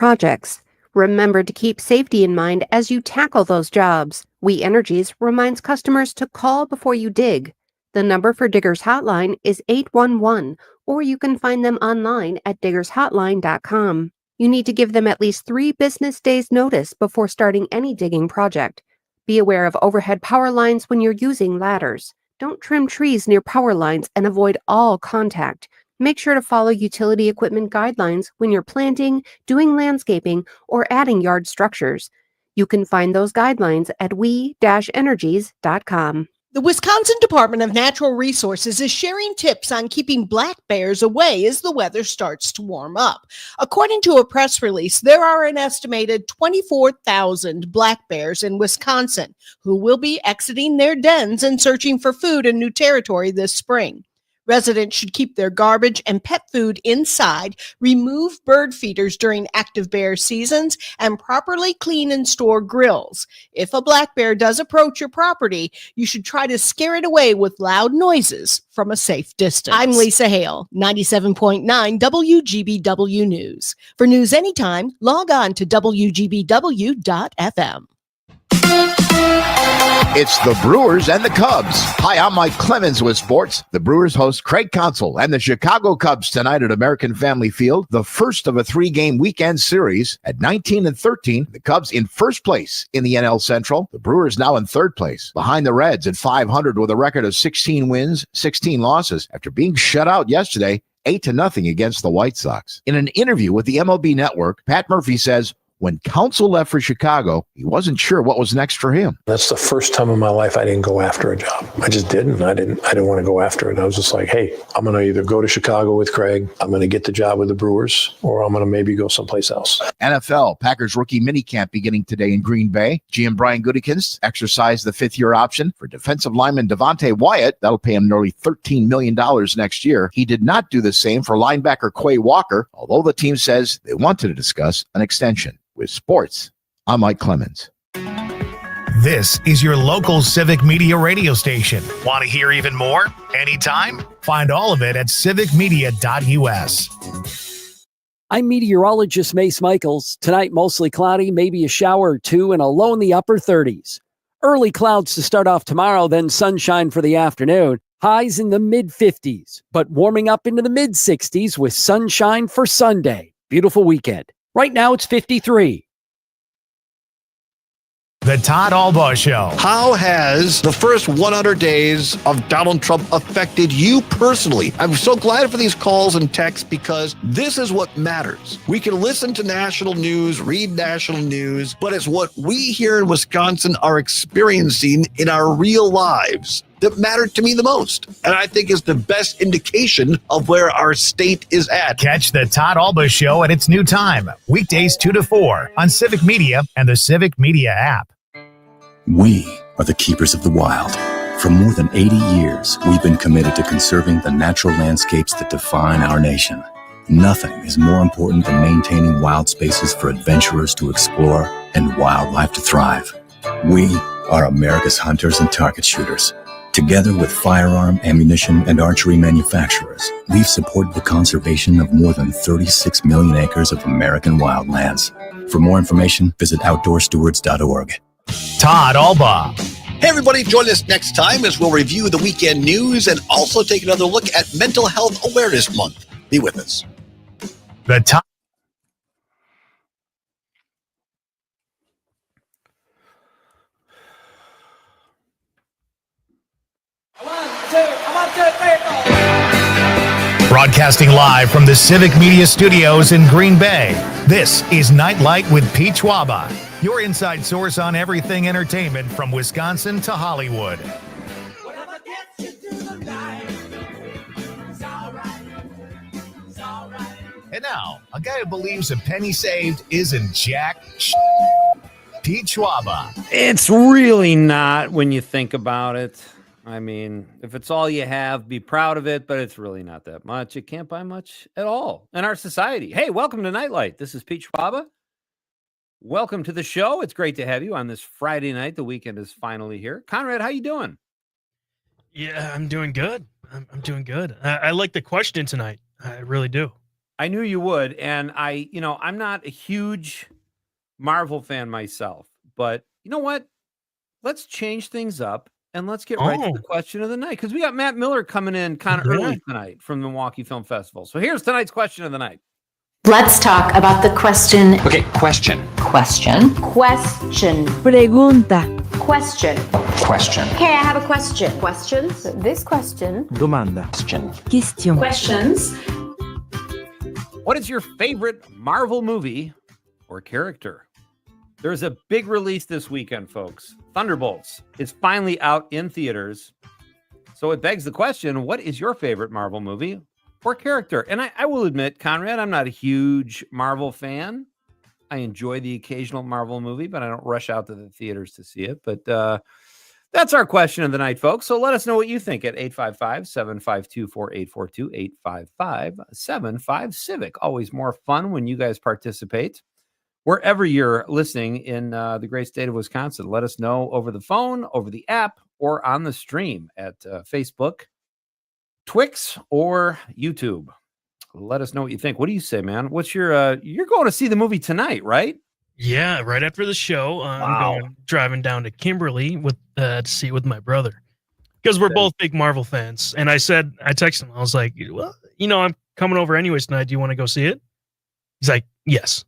projects. Remember to keep safety in mind as you tackle those jobs. We Energies reminds customers to call before you dig. The number for Diggers Hotline is 811, or you can find them online at diggershotline.com. You need to give them at least 3 business days notice before starting any digging project. Be aware of overhead power lines when you're using ladders. Don't trim trees near power lines and avoid all contact. Make sure to follow utility equipment guidelines when you're planting, doing landscaping, or adding yard structures. You can find those guidelines at we-energies.com. The Wisconsin Department of Natural Resources is sharing tips on keeping black bears away as the weather starts to warm up. According to a press release, there are an estimated 24,000 black bears in Wisconsin who will be exiting their dens and searching for food in new territory this spring. Residents should keep their garbage and pet food inside, remove bird feeders during active bear seasons, and properly clean and store grills. If a black bear does approach your property, you should try to scare it away with loud noises from a safe distance. I'm Lisa Hale, 97.9 WGBW News. For news anytime, log on to WGBW.FM. It's the Brewers and the Cubs. Hi, I'm Mike Clemens with sports. The Brewers host Craig Counsell and the Chicago Cubs tonight at American Family Field, the first of a 3-game weekend series. At 19-13, the Cubs in first place in the NL Central. The Brewers now in third place, behind the Reds at 500 with a record of 16 wins, 16 losses, after being shut out yesterday 8-0 against the White Sox. In an interview with the MLB Network, Pat Murphy says, when Counsell left for Chicago, he wasn't sure what was next for him. That's the first time in my life I didn't go after a job. I just didn't. I didn't want to go after it. I was just like, hey, I'm going to either go to Chicago with Craig, I'm going to get the job with the Brewers, or I'm going to maybe go someplace else. NFL, Packers rookie minicamp beginning today in Green Bay. GM Brian Gutekunst exercised the 5th-year option for defensive lineman Devontae Wyatt. That'll pay him nearly $13 million next year. He did not do the same for linebacker Quay Walker, although the team says they wanted to discuss an extension. With sports, I'm Mike Clemens. This is your local civic media radio station. Want to hear even more? Anytime? Find all of it at civicmedia.us. I'm meteorologist Mace Michaels. Tonight, mostly cloudy, maybe a shower or two, and a low in the upper 30s. Early clouds to start off tomorrow, then sunshine for the afternoon. Highs in the mid-50s, but warming up into the mid-60s with sunshine for Sunday. Beautiful weekend. Right now, it's 53. The Todd Albaugh Show. How has the first 100 days of Donald Trump affected you personally? I'm so glad for these calls and texts because this is what matters. We can listen to national news, read national news, but it's what we here in Wisconsin are experiencing in our real lives that mattered to me the most, and I think is the best indication of where our state is at. Catch the Todd Albaugh Show at its new time, weekdays 2 to 4 on Civic Media and the Civic Media app. We are the keepers of the wild. For more than 80 years, we've been committed to conserving the natural landscapes that define our nation. Nothing is more important than maintaining wild spaces for adventurers to explore and wildlife to thrive. We are America's hunters and target shooters. Together with firearm, ammunition, and archery manufacturers, we've supported the conservation of more than 36 million acres of American wildlands. For more information, visit outdoorstewards.org. Todd Albaugh. Hey everybody, join us next time as we'll review the weekend news and also take another look at Mental Health Awareness Month. Be with us. The Todd. Broadcasting live from the Civic Media Studios in Green Bay, this is Nite with Pete Schwaba, your inside source on everything entertainment from Wisconsin to Hollywood. And now, a guy who believes a penny saved isn't jack Pete Schwaba. It's really not when you think about it. I mean, if it's all you have, be proud of it, but it's really not that much. You can't buy much at all in our society. Hey, welcome to Nightlight. This is Pete Schwaba. Welcome to the show. It's great to have you on this Friday night. The weekend is finally here. Conrad, how you doing? Yeah, I'm doing good. I'm doing good. I like the question tonight. I really do. I knew you would, and I'm not a huge Marvel fan myself, but you know what? Let's change things up and let's get right to the question of the night, because we got Matt Miller coming in kind of early tonight from the Milwaukee Film Festival. So here's tonight's question of the night. Let's talk about the question. Okay, question. Question. Pregunta. Question. Okay, I have a question. Questions? This question. Domanda. Question. Questions. What is your favorite Marvel movie or character? There's a big release this weekend, folks. Thunderbolts is finally out in theaters. So it begs the question, what is your favorite Marvel movie or character? And I will admit, Conrad, I'm not a huge Marvel fan. I enjoy the occasional Marvel movie, but I don't rush out to the theaters to see it. But that's our question of the night, folks. So let us know what you think at 855-752-4842, 855-75-CIVIC. Always more fun when you guys participate. Wherever you're listening in the great state of Wisconsin, let us know over the phone, over the app, or on the stream at Facebook, Twix, or YouTube. Let us know what you think. What do you say, man? What's your you're going to see the movie tonight, right? Yeah, right after the show, I'm driving down to Kimberly with to see it with my brother, because we're both big Marvel fans. And I texted him, I was like, well, I'm coming over anyways tonight. Do you want to go see it? He's like, yes.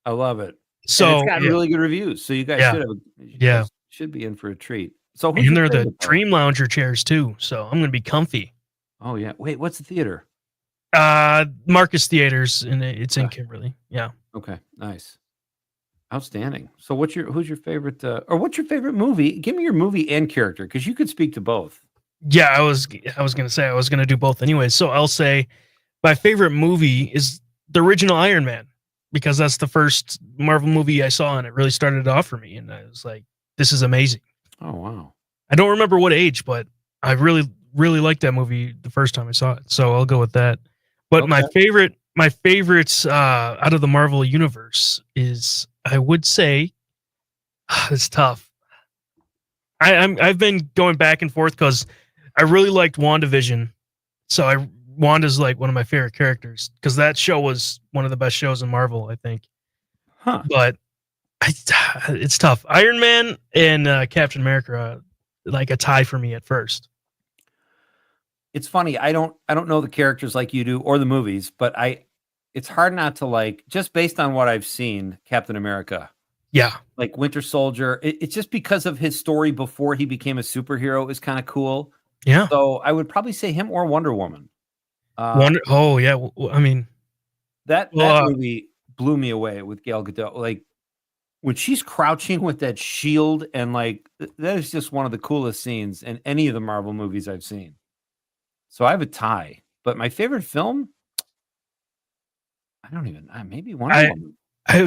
I love it. So and it's got really good reviews. So you guys should be in for a treat. So and they're the Dream Lounger chairs too. So I'm going to be comfy. Oh yeah. Wait, what's the theater? Marcus Theaters, and it's in Kimberly. Yeah. Okay. Nice. Outstanding. So who's your favorite or what's your favorite movie? Give me your movie and character, because you could speak to both. Yeah, I was gonna say I was gonna do both anyways. So I'll say my favorite movie is the original Iron Man, because that's the first Marvel movie I saw, and it really started it off for me. And I was like, this is amazing. Oh wow. I don't remember what age, but I really, really liked that movie the first time I saw it. So I'll go with that. But my favorites out of the Marvel universe is, I would say, it's tough. I've been going back and forth because I really liked WandaVision. So Wanda's like one of my favorite characters, because that show was one of the best shows in Marvel, I think. Huh. But it's tough. Iron Man and Captain America, like a tie for me at first. It's funny. I don't know the characters like you do or the movies, but it's hard not to like, just based on what I've seen, Captain America. Yeah. Like Winter Soldier. It's just because of his story before he became a superhero is kind of cool. Yeah. So I would probably say him or Wonder Woman. Oh yeah. I mean, that movie blew me away with Gal Gadot. Like when she's crouching with that shield, and like that is just one of the coolest scenes in any of the Marvel movies I've seen. So I have a tie, but my favorite film, I don't even. Maybe Wonder Woman. I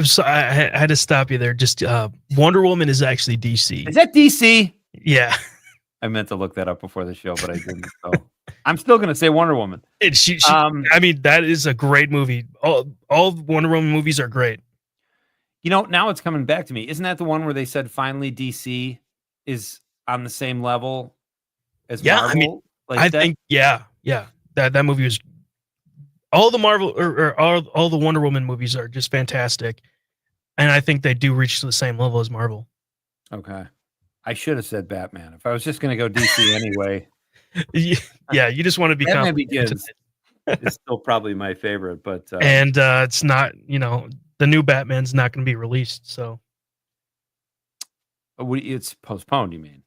had to stop you there. Just Wonder Woman is actually DC. Is that DC? Yeah. I meant to look that up before the show, but I didn't. So I'm still going to say Wonder Woman. I mean, that is a great movie. All Wonder Woman movies are great. Now it's coming back to me. Isn't that the one where they said finally DC is on the same level as Marvel? I mean, I think, yeah. That movie was, all the Marvel or all the Wonder Woman movies are just fantastic. And I think they do reach to the same level as Marvel. Okay. I should have said Batman. If I was just going to go DC anyway. Yeah, you just want to be Batman Begins is still probably my favorite, but and it's not, the new Batman's not going to be released, so it's postponed, you mean?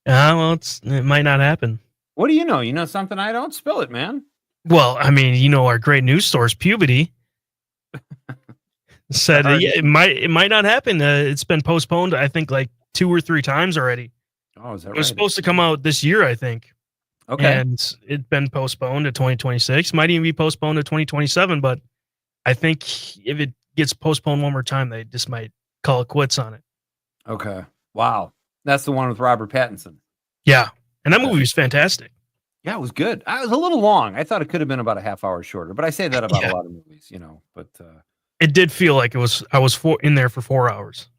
Well, it might not happen. What do you know? You know something I don't? Spill it, man. Well, I mean, our great news source, Puberty, said it might not happen. It's been postponed, I think, like 2 or 3 times already. Oh, is that right? It was supposed to come out this year, I think. Okay. And it's been postponed to 2026. Might even be postponed to 2027, but I think if it gets postponed one more time, they just might call it quits on it. Okay. Wow. That's the one with Robert Pattinson. Yeah. And that movie was fantastic. Yeah, it was good. It was a little long. I thought it could have been about a half hour shorter, but I say that about a lot of movies, but it did feel like I was in there for 4 hours.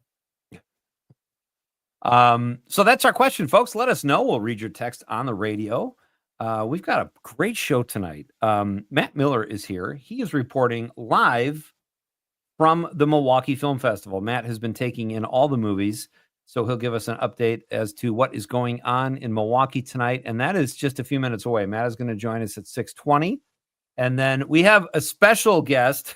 So that's our question, folks. Let us know. We'll read your text on the radio. We've got a great show tonight. Matt Miller is here. He is reporting live from the Milwaukee Film Festival. Matt has been taking in all the movies, so he'll give us an update as to what is going on in Milwaukee tonight, and that is just a few minutes away. Matt is going to join us at 6:20, and then we have a special guest.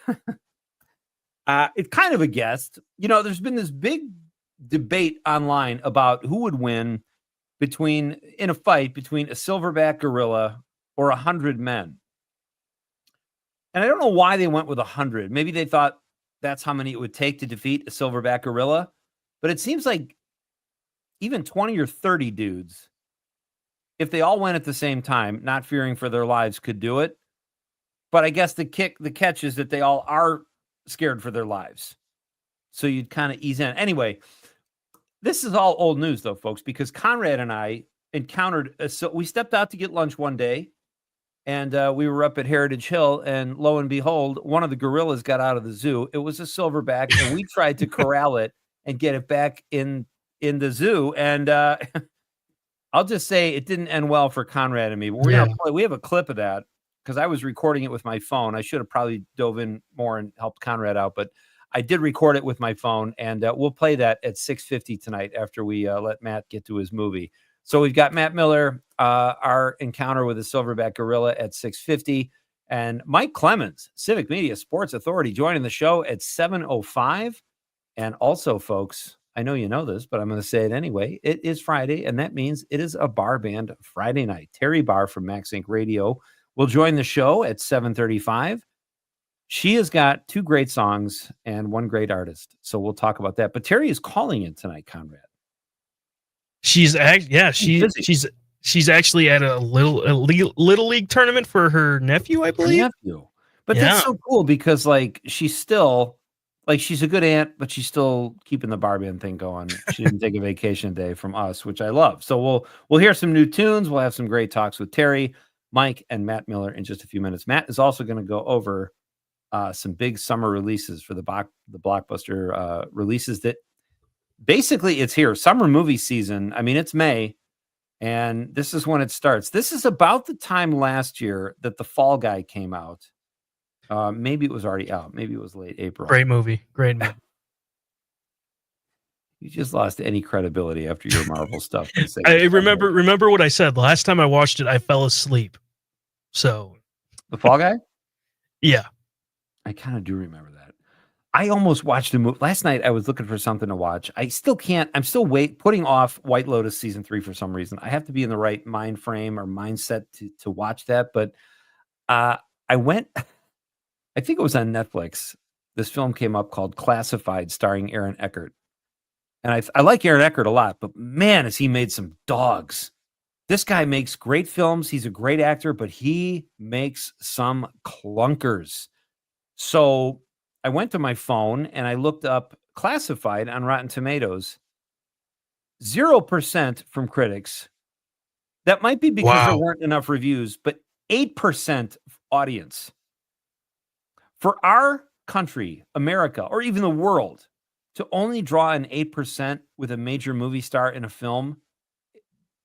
It's kind of a guest. There's been this big debate online about who would win in a fight between a silverback gorilla or 100 men. And I don't know why they went with 100. Maybe they thought that's how many it would take to defeat a silverback gorilla. But it seems like even 20 or 30 dudes, if they all went at the same time, not fearing for their lives, could do it. But I guess the catch is that they all are scared for their lives. So you'd kind of ease in. Anyway, this is all old news, though, folks, because Conrad and I encountered. We stepped out to get lunch one day, and we were up at Heritage Hill, and lo and behold, one of the gorillas got out of the zoo. It was a silverback, and we tried to corral it and get it back in the zoo. And I'll just say it didn't end well for Conrad and me. We're gonna play. We have a clip of that because I was recording it with my phone. I should have probably dove in more and helped Conrad out, but I did record it with my phone, and we'll play that at 6:50 tonight after we let Matt get to his movie. So we've got Matt Miller, our encounter with the silverback gorilla at 6:50, and Mike Clemens, Civic Media Sports Authority, joining the show at 7:05. And also, folks, I know you know this, but I'm going to say it anyway. It is Friday, and that means it is a bar band Friday night. Terry Barr from Max Inc. Radio will join the show at 7:35. She has got 2 great songs and 1 great artist. So we'll talk about that. But Terry is calling in tonight, Conrad. She's actually actually at a little league tournament for her nephew, I believe. But that's so cool because she's still she's a good aunt, but she's still keeping the bar band thing going. She didn't take a vacation day from us, which I love. So we'll hear some new tunes. We'll have some great talks with Terry, Mike, and Matt Miller in just a few minutes. Matt is also going to go over some big summer releases for the blockbuster releases that basically it's here. Summer movie season. I mean, it's May, and this is when it starts. This is about the time last year that The Fall Guy came out. Maybe it was already out. Maybe it was late April. Great movie. You just lost any credibility after your Marvel stuff. I remember what I said. The last time I watched it, I fell asleep. So The Fall Guy? Yeah. I kind of do remember that. I almost watched a movie last night. I was looking for something to watch. I still can't. I'm still putting off White Lotus season 3 for some reason. I have to be in the right mind frame or mindset to watch that. But I went. I think it was on Netflix. This film came up called Classified, starring Aaron Eckhart. And I like Aaron Eckhart a lot, but man, has he made some dogs. This guy makes great films. He's a great actor, but he makes some clunkers. So I went to my phone and I looked up Classified on Rotten Tomatoes. 0% from critics. That might be because there weren't enough reviews, but 8% audience. For our country, America, or even the world, to only draw an 8% with a major movie star in a film,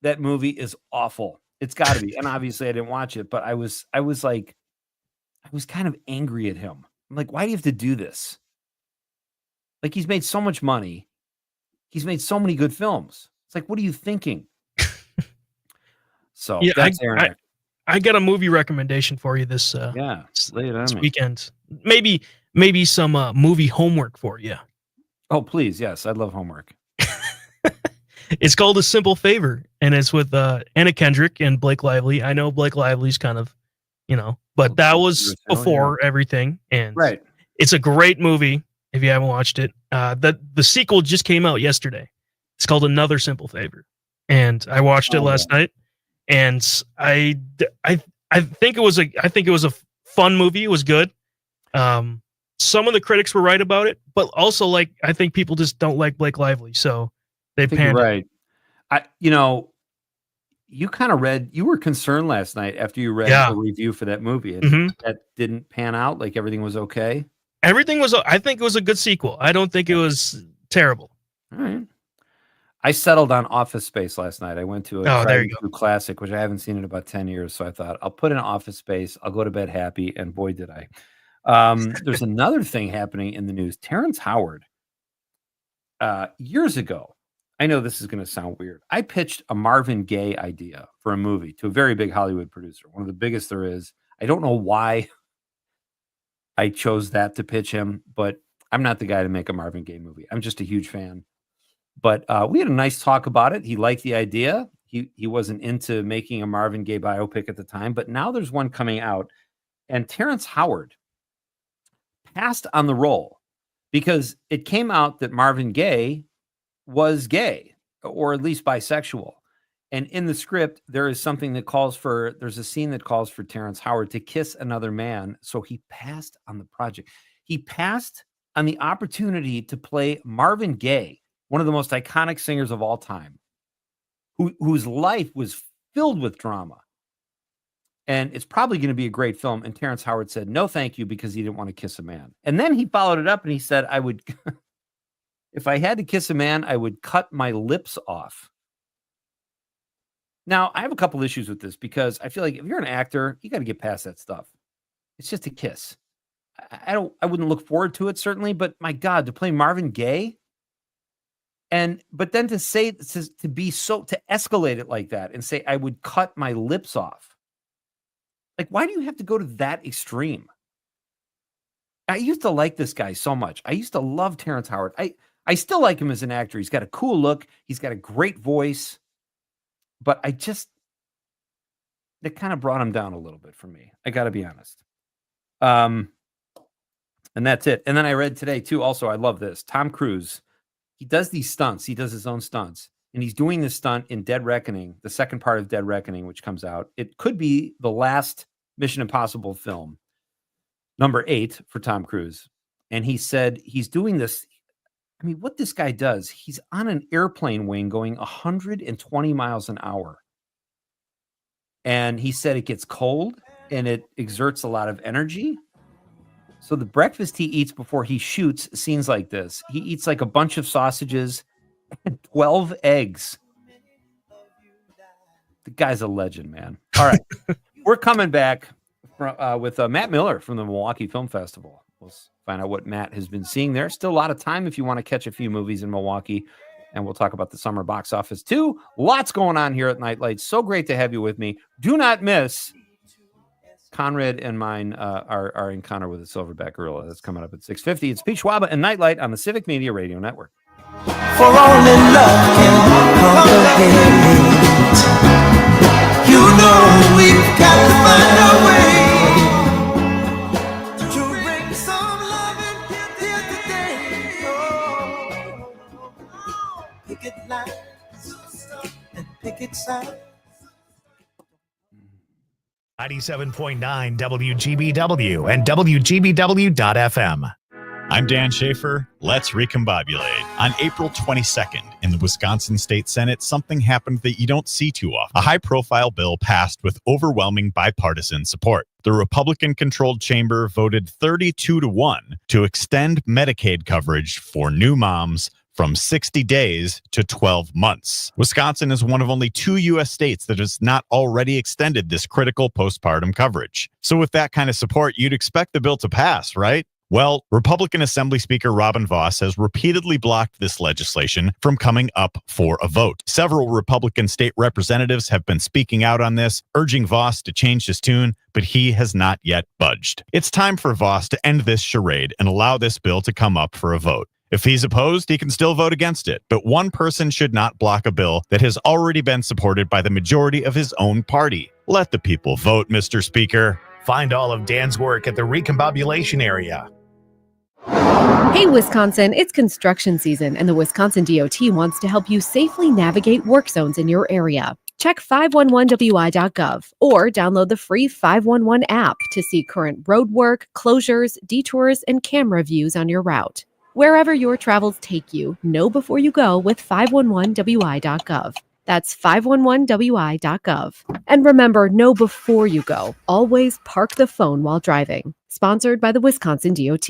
that movie is awful. It's got to be. And obviously I didn't watch it, but I was kind of angry at him. I'm like, why do you have to do this? Like, he's made so much money. He's made so many good films. It's like, what are you thinking? So that's Aaron. I got a movie recommendation for you this weekend. Maybe some movie homework for you. Oh, please. Yes. I love homework. It's called A Simple Favor, and it's with Anna Kendrick and Blake Lively. I know Blake Lively's kind of, but that was before everything. And it's a great movie if you haven't watched it. The sequel just came out yesterday. It's called Another Simple Favor. And I watched it last night. And I think it was a fun movie. It was good. Some of the critics were right about it, but also I think people just don't like Blake Lively, so they panned it. You kind of you were concerned last night after you read the review for that movie. That didn't pan out. Like, everything was okay. I think it was a good sequel. I don't think it was terrible. All right. I settled on Office Space last night. I went to a there you go. classic, which I haven't seen in about 10 years. So I thought I'll put in Office Space. I'll go to bed happy. And boy, did I. There's another thing happening in the news. Terrence Howard, years ago, I know this is going to sound weird. I pitched a Marvin Gaye idea for a movie to a very big Hollywood producer, one of the biggest there is. I don't know why I chose that to pitch him, but I'm not the guy to make a Marvin Gaye movie. I'm just a huge fan. But we had a nice talk about it. He liked the idea. He wasn't into making a Marvin Gaye biopic at the time, but now there's one coming out. And Terrence Howard passed on the role because it came out that Marvin Gaye was gay, or at least bisexual. And in the script, there's a scene that calls for Terrence Howard to kiss another man. So he passed on the project. He passed on the opportunity to play Marvin Gaye, one of the most iconic singers of all time, whose life was filled with drama. And it's probably going to be a great film. And Terrence Howard said, no, thank you, because he didn't want to kiss a man. And then he followed it up and he said, if I had to kiss a man, I would cut my lips off. Now, I have a couple issues with this because I feel like if you're an actor, you got to get past that stuff. It's just a kiss. I wouldn't look forward to it, certainly, but my God, to play Marvin Gaye, but then to escalate it like that and say, I would cut my lips off. Like, why do you have to go to that extreme? I used to like this guy so much. I used to love Terrence Howard. I still like him as an actor. He's got a cool look. He's got a great voice. But that kind of brought him down a little bit for me. I got to be honest. And that's it. And then I read today, too, also, I love this. Tom Cruise, he does these stunts. He does his own stunts. And he's doing this stunt in Dead Reckoning, the second part of Dead Reckoning, which comes out. It could be the last Mission Impossible film, number 8 for Tom Cruise. And he said he's doing this. I mean, what this guy does, he's on an airplane wing going 120 miles an hour. And he said it gets cold and it exerts a lot of energy. So the breakfast he eats before he shoots scenes like this, he eats like a bunch of sausages and 12 eggs. The guy's a legend, man. All right. We're coming back with Matt Miller from the Milwaukee Film Festival. We'll find out what Matt has been seeing there. Still a lot of time if you want to catch a few movies in Milwaukee. And we'll talk about the summer box office too. Lots going on here at Night Light. So great to have you with me. Do not miss Conrad and mine our encounter with a silverback gorilla. That's coming up at 6:50. It's Pete Schwaba and Night Light on the Civic Media Radio Network. For only love can complicate. You know we've got to find a way to bring some love in here today. Picket lines and picket signs. 97.9 WGBW and WGBW.FM. I'm Dan Schaefer. Let's recombobulate. On April 22nd, in the Wisconsin State Senate, something happened that you don't see too often. A high-profile bill passed with overwhelming bipartisan support. The Republican-controlled chamber voted 32-1 to extend Medicaid coverage for new moms from 60 days to 12 months. Wisconsin is one of only 2 U.S. states that has not already extended this critical postpartum coverage. So with that kind of support, you'd expect the bill to pass, right? Well, Republican Assembly Speaker Robin Vos has repeatedly blocked this legislation from coming up for a vote. Several Republican state representatives have been speaking out on this, urging Vos to change his tune, but he has not yet budged. It's time for Vos to end this charade and allow this bill to come up for a vote. If he's opposed, he can still vote against it, but one person should not block a bill that has already been supported by the majority of his own party. Let the people vote, Mr. Speaker. Find all of Dan's work at the Recombobulation area. Hey, Wisconsin, it's construction season, and the Wisconsin DOT wants to help you safely navigate work zones in your area. Check 511wi.gov or download the free 511 app to see current road work, closures, detours, and camera views on your route. Wherever your travels take you, know before you go with 511wi.gov. That's 511wi.gov. And remember, know before you go. Always park the phone while driving. Sponsored by the Wisconsin DOT.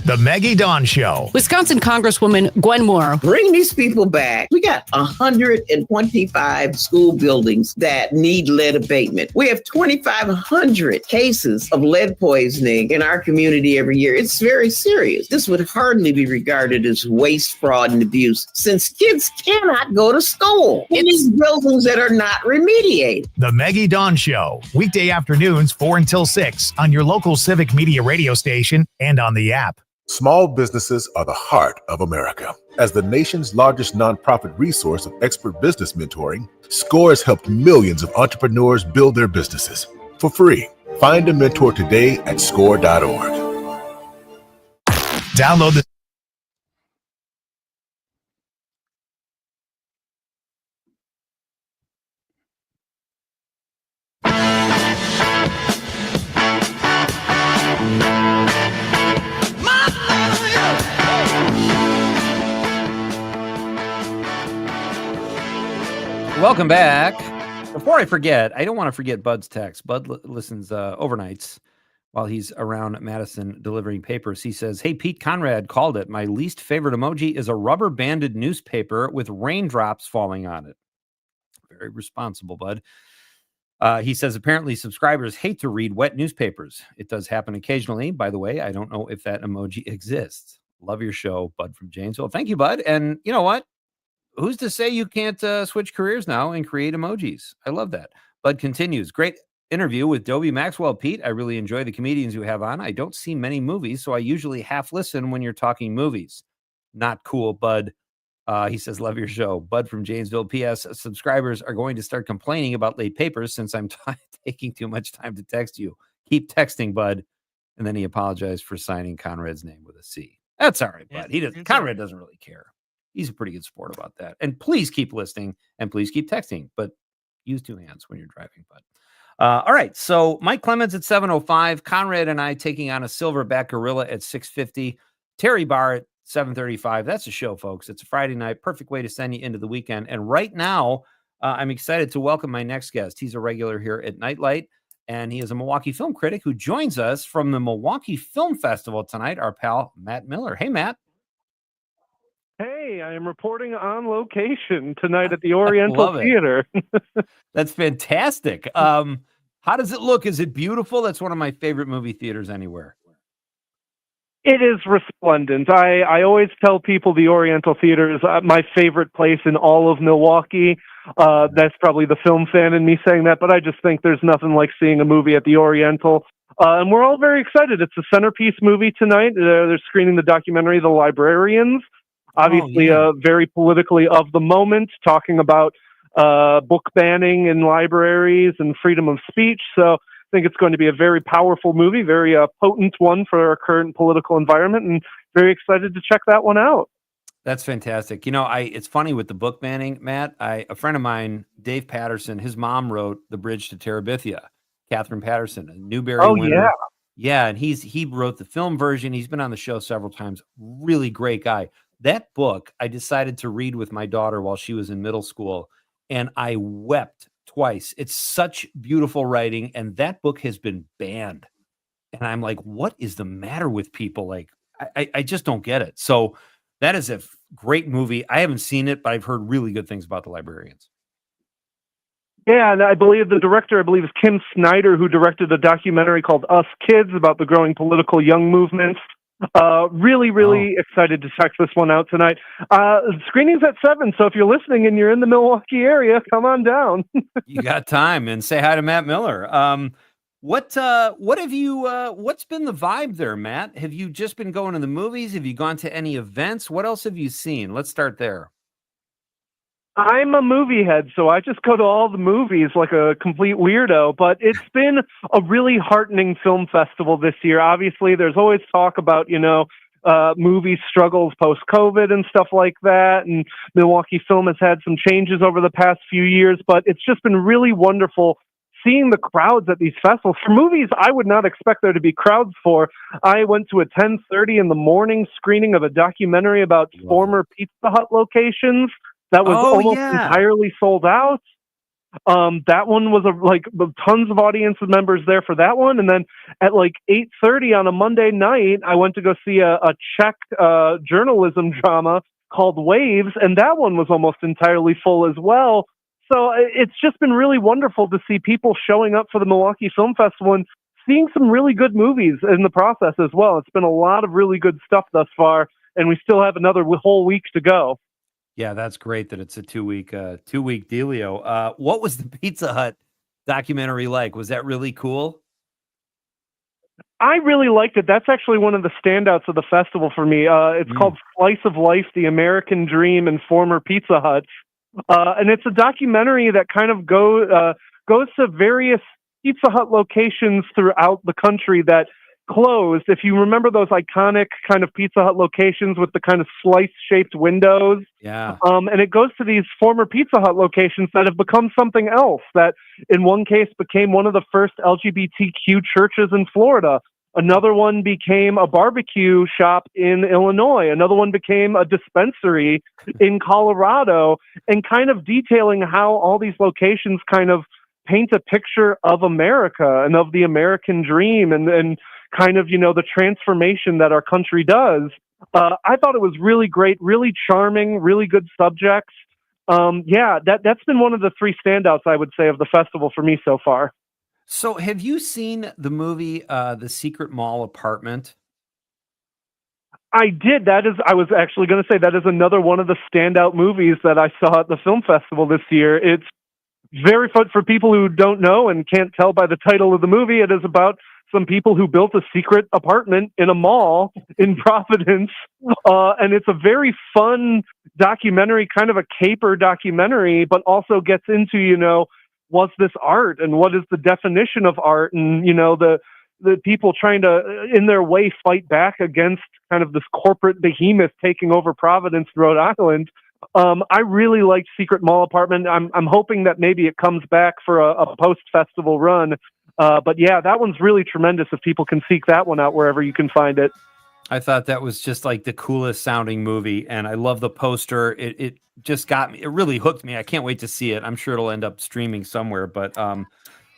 The Maggie Dawn Show. Wisconsin Congresswoman Gwen Moore. Bring these people back. We got 125 school buildings that need lead abatement. We have 2,500 cases of lead poisoning in our community every year. It's very serious. This would hardly be regarded as waste, fraud, and abuse since kids cannot go to school in these buildings that are not remediated. The Maggie Dawn Show. Weekday afternoons 4 until 6 on your local Civic Media radio station and on the app. Small businesses are the heart of America. As the nation's largest nonprofit resource of expert business mentoring, SCORE has helped millions of entrepreneurs build their businesses for free. Find a mentor today at score.org. Download the Welcome back. Before I forget, I don't want to forget Bud's text. Bud listens overnights while he's around Madison delivering papers. He says, "Hey, Pete Conrad called it. My least favorite emoji is a rubber banded newspaper with raindrops falling on it." Very responsible, Bud. He says, apparently subscribers hate to read wet newspapers. It does happen occasionally. By the way, I don't know if that emoji exists. Love your show, Bud from Janesville. Thank you, Bud. And you know what? Who's to say you can't switch careers now and create emojis? I love that. Bud continues. Great interview with Dobie Maxwell, Pete. I really enjoy the comedians you have on. I don't see many movies, so I usually half listen when you're talking movies. Not cool, Bud. He says, love your show. Bud from Janesville. P.S. Subscribers are going to start complaining about late papers since I'm taking too much time to text you. Keep texting, Bud. And then he apologized for signing Conrad's name with a C. That's all right, Bud. Conrad doesn't really care. He's a pretty good sport about that. And please keep listening and please keep texting, but use two hands when you're driving, Bud. All right. So Mike Clemens at 7:05, Conrad and I taking on a silverback gorilla at 6:50, Terry Barr at 7:35. That's a show, folks. It's a Friday night. Perfect way to send you into the weekend. And right now, I'm excited to welcome my next guest. He's a regular here at Nite, and he is a Milwaukee film critic who joins us from the Milwaukee Film Festival tonight, our pal, Matt Miller. Hey, Matt. Hey, I am reporting on location tonight at the Oriental Theater. That's fantastic. How does it look? Is it beautiful? That's one of my favorite movie theaters anywhere. It is resplendent. I always tell people the Oriental Theater is my favorite place in all of Milwaukee. That's probably the film fan in me saying that, but I just think there's nothing like seeing a movie at the Oriental. And we're all very excited. It's a centerpiece movie tonight. They're screening the documentary, The Librarians. Obviously, very politically of the moment, talking about book banning in libraries and freedom of speech. So I think it's going to be a very powerful movie, very potent one for our current political environment, and very excited to check that one out. That's fantastic. You know, it's funny with the book banning, Matt. A friend of mine, Dave Patterson, his mom wrote The Bridge to Terabithia, Catherine Patterson, a Newbery winner. Yeah. Yeah, and he wrote the film version. He's been on the show several times. Really great guy. That book I decided to read with my daughter while she was in middle school, and I wept twice. It's such beautiful writing, and that book has been banned. And I'm like, what is the matter with people? Like, I just don't get it. So that is a great movie. I haven't seen it, but I've heard really good things about The Librarians. Yeah, and I believe the director, is Kim Snyder, who directed a documentary called Us Kids about the growing political young movement. Really excited to check this one out tonight. Screening's at 7, so if you're listening and you're in the Milwaukee area, come on down. You got time, and say hi to Matt Miller. What have you? What's been the vibe there, Matt? Have you just been going to the movies? Have you gone to any events? What else have you seen? Let's start there. I'm a movie head, so I just go to all the movies like a complete weirdo, but it's been a really heartening film festival this year. Obviously, there's always talk about, movie struggles post-COVID and stuff like that, and Milwaukee Film has had some changes over the past few years, but it's just been really wonderful seeing the crowds at these festivals. For movies I would not expect there to be crowds for. I went to a 10:30 in the morning screening of a documentary about former Pizza Hut locations that was almost entirely sold out. That one was tons of audience members there for that one. And then at like 8:30 on a Monday night, I went to go see a Czech journalism drama called Waves, and that one was almost entirely full as well. So it's just been really wonderful to see people showing up for the Milwaukee Film Festival and seeing some really good movies in the process as well. It's been a lot of really good stuff thus far, and we still have another whole week to go. Yeah, that's great that it's a two-week dealio. What was the Pizza Hut documentary like? Was that really cool? I really liked it. That's actually one of the standouts of the festival for me. It's called Slice of Life, The American Dream and Former Pizza Huts. And it's a documentary that kind of goes to various Pizza Hut locations throughout the country that closed. If you remember those iconic kind of Pizza Hut locations with the kind of slice-shaped windows. Yeah. And it goes to these former Pizza Hut locations that have become something else, that in one case became one of the first LGBTQ churches in Florida. Another one became a barbecue shop in Illinois. Another one became a dispensary in Colorado, and kind of detailing how all these locations kind of paint a picture of America and of the American dream and kind of, the transformation that our country does. I thought it was really great, really charming, really good subjects. That's been one of the three standouts, I would say, of the festival for me so far. So have you seen the movie, The Secret Mall Apartment? I did. I was actually going to say that is another one of the standout movies that I saw at the film festival this year. It's very fun for people who don't know and can't tell by the title of the movie. It is about some people who built a secret apartment in a mall in Providence. And it's a very fun documentary, kind of a caper documentary, but also gets into, was this art and what is the definition of art? And, the people trying to, in their way, fight back against kind of this corporate behemoth taking over Providence, Rhode Island. I really liked Secret Mall Apartment. I'm hoping that maybe it comes back for a post-festival run. But yeah, that one's really tremendous if people can seek that one out wherever you can find it. I thought that was just like the coolest sounding movie, and I love the poster. It just got me. It really hooked me. I can't wait to see it. I'm sure it'll end up streaming somewhere. But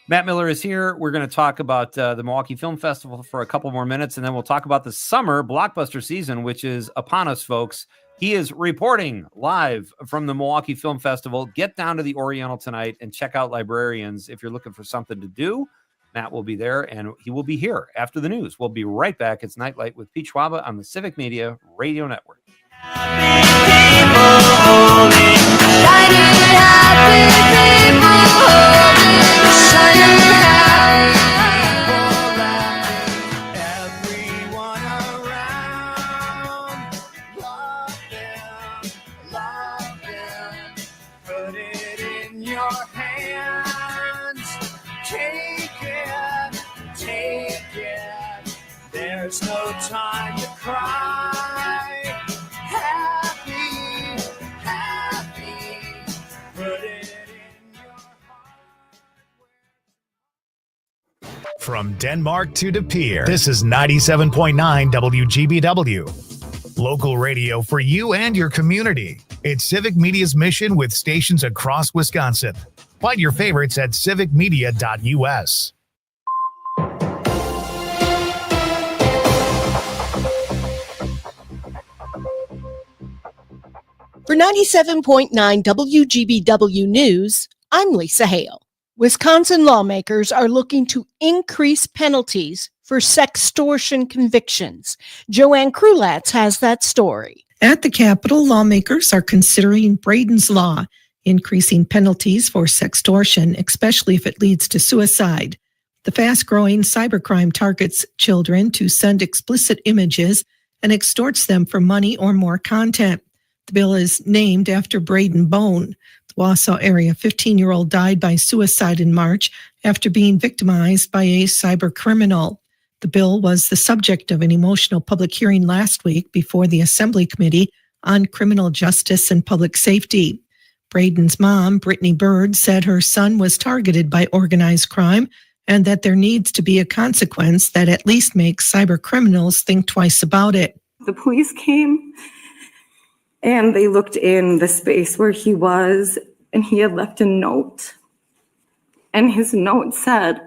Matt Miller is here. We're going to talk about the Milwaukee Film Festival for a couple more minutes, and then we'll talk about the summer blockbuster season, which is upon us, folks. He is reporting live from the Milwaukee Film Festival. Get down to the Oriental tonight and check out Librarians if you're looking for something to do. Matt will be there, and he will be here after the news. We'll be right back. It's Night Light with Pete Schwaba on the Civic Media Radio Network. There's no time to cry. Happy, put it in your heart. From Denmark to De Pere, this is 97.9 WGBW. Local radio for you and your community. It's Civic Media's mission with stations across Wisconsin. Find your favorites at civicmedia.us. For 97.9 WGBW News, I'm Lisa Hale. Wisconsin lawmakers are looking to increase penalties for sextortion convictions. Joanne Krulatz has that story. At the Capitol, lawmakers are considering Braden's Law, increasing penalties for sextortion, especially if it leads to suicide. The fast-growing cybercrime targets children to send explicit images and extorts them for money or more content. The bill is named after Braden Bone. The Wausau area 15-year-old died by suicide in March after being victimized by a cyber criminal. The bill was the subject of an emotional public hearing last week before the Assembly Committee on Criminal Justice and Public Safety. Braden's mom, Brittany Bird, said her son was targeted by organized crime and that there needs to be a consequence that at least makes cyber criminals think twice about it. The police came and they looked in the space where he was, and he had left a note And his note said,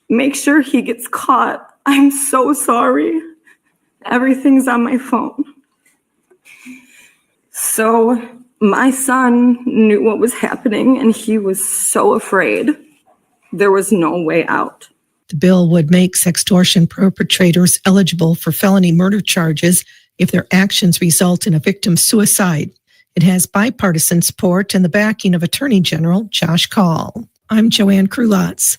"Make sure he gets caught. I'm so sorry. Everything's on my phone." So my son knew what was happening and he was so afraid. There was no way out. The bill would make sextortion perpetrators eligible for felony murder charges if their actions result in a victim's suicide. It has bipartisan support and the backing of Attorney General Josh Kaul. I'm Joanne Krulotz.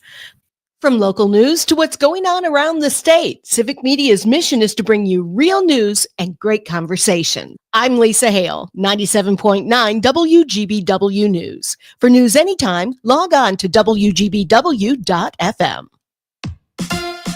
From local news to what's going on around the state, Civic Media's mission is to bring you real news and great conversation. I'm Lisa Hale, 97.9 WGBW News. For news anytime, log on to WGBW.FM.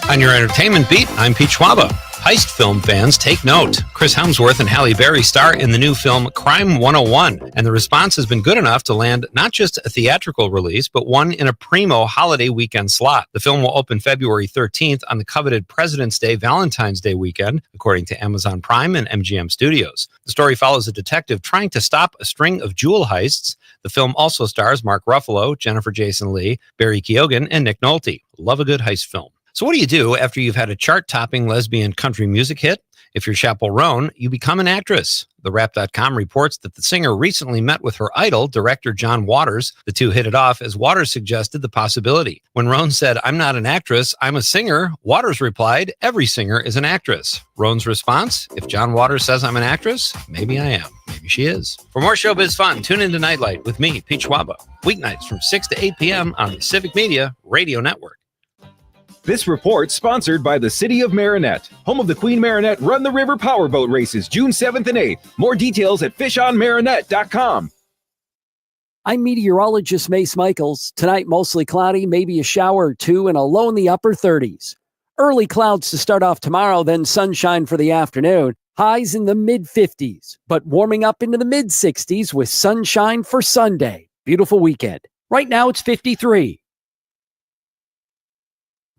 On your entertainment beat, I'm Pete Schwaba. Heist film fans, take note. Chris Hemsworth and Halle Berry star in the new film Crime 101, and the response has been good enough to land not just a theatrical release, but one in a primo holiday weekend slot. The film will open February 13th on the coveted President's Day, Valentine's Day weekend, according to Amazon Prime and MGM Studios. The story follows a detective trying to stop a string of jewel heists. The film also stars Mark Ruffalo, Jennifer Jason Leigh, Barry Keoghan, and Nick Nolte. Love a good heist film. So what do you do after you've had a chart-topping lesbian country music hit? If you're Chappell Roan, you become an actress. TheWrap.com reports that the singer recently met with her idol, director John Waters. The two hit it off as Waters suggested the possibility. When Roan said, "I'm not an actress, I'm a singer," Waters replied, "Every singer is an actress." Roan's response, "If John Waters says I'm an actress, maybe I am. Maybe she is." For more showbiz fun, tune into Nightlight with me, Pete Schwaba. Weeknights from 6 to 8 p.m. on the Civic Media Radio Network. This report sponsored by the City of Marinette, home of the Queen Marinette Run the River Powerboat Races, June 7th and 8th. More details at fishonmarinette.com. I'm meteorologist Mace Michaels. Tonight, mostly cloudy, maybe a shower or two, and a low in the upper 30s. Early clouds to start off tomorrow, then sunshine for the afternoon. Highs in the mid-50s, but warming up into the mid-60s with sunshine for Sunday. Beautiful weekend. Right now, it's 53.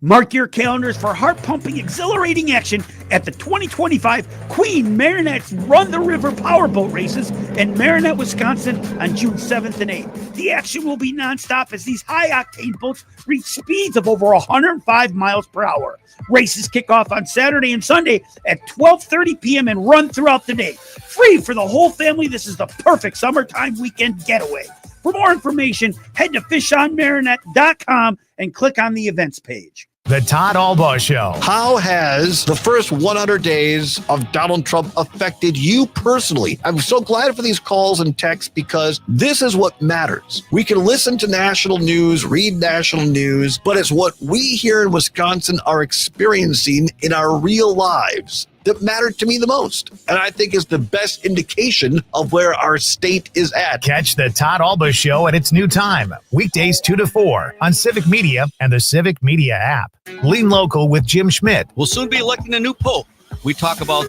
Mark your calendars for heart-pumping, exhilarating action at the 2025 Queen Marinette's Run the River Powerboat Races in Marinette, Wisconsin on June 7th and 8th. The action will be nonstop as these high-octane boats reach speeds of over 105 miles per hour. Races kick off on Saturday and Sunday at 12:30 p.m. and run throughout the day. Free for the whole family, this is the perfect summertime weekend getaway. For more information, head to fishonmarinette.com and click on the events page. The Todd Albaugh Show. How has the first 100 days of Donald Trump affected you personally? I'm so glad for these calls and texts because this is what matters. We can listen to national news, read national news, but it's what we here in Wisconsin are experiencing in our real lives that mattered to me the most, and I think is the best indication of where our state is at. Catch the Todd Albaugh Show at its new time, weekdays 2 to 4 on Civic Media and the Civic Media app. Lean Local with Jim Schmidt. We'll soon be electing a new pope. We talk about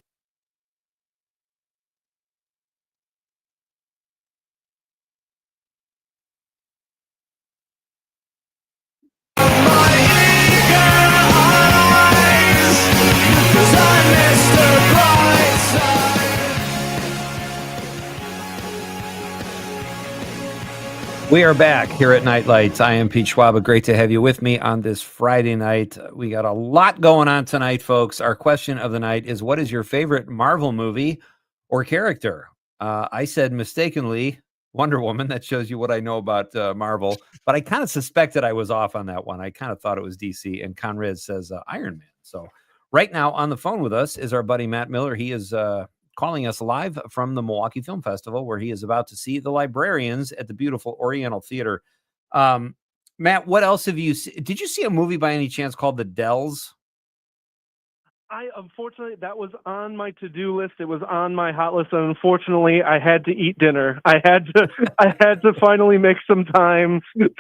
We are back here at Night Lights. I am Pete Schwaba. Great to have you with me on this Friday night. We got a lot going on tonight, folks. Our question of the night is, what is your favorite Marvel movie or character? I said mistakenly Wonder Woman. That shows you what I know about Marvel. But I kind of suspected I was off on that one. I kind of thought it was DC. And Conrad says Iron Man. So right now on the phone with us is our buddy Matt Miller. He is calling us live from the Milwaukee Film Festival, where he is about to see The Librarians at the beautiful Oriental Theater. Matt, what else have you seen? Did you see a movie by any chance called The Dells? Unfortunately, that was on my to-do list. It was on my hot list, and unfortunately, I had to eat dinner. I had to finally make some time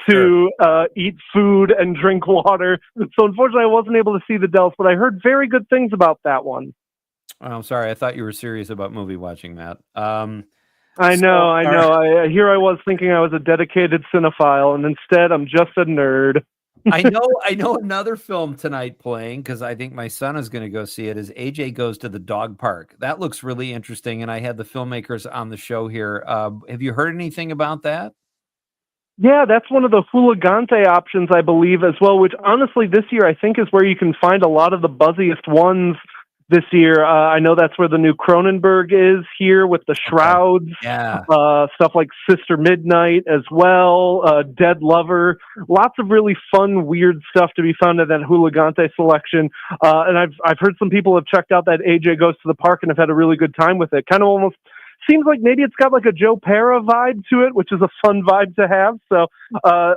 to eat food and drink water. So unfortunately, I wasn't able to see The Dells, but I heard very good things about that one. Oh, I'm sorry. I thought you were serious about movie watching, Matt. I know. Here I was thinking I was a dedicated cinephile, and instead I'm just a nerd. I know another film tonight playing, because I think my son is going to go see it, is AJ Goes to the Dog Park. That looks really interesting, and I had the filmmakers on the show here. Have you heard anything about that? Yeah, that's one of the Hooligante options, I believe, as well, which honestly this year I think is where you can find a lot of the buzziest ones this year. I know that's where the new Cronenberg is here with the Shrouds, Yeah. stuff like Sister Midnight as well, Dead Lover. Lots of really fun, weird stuff to be found in that Hooligante selection. And I've heard some people have checked out that AJ Goes to the Park and have had a really good time with it. Kind of almost seems like maybe it's got like a Joe Pera vibe to it, which is a fun vibe to have. So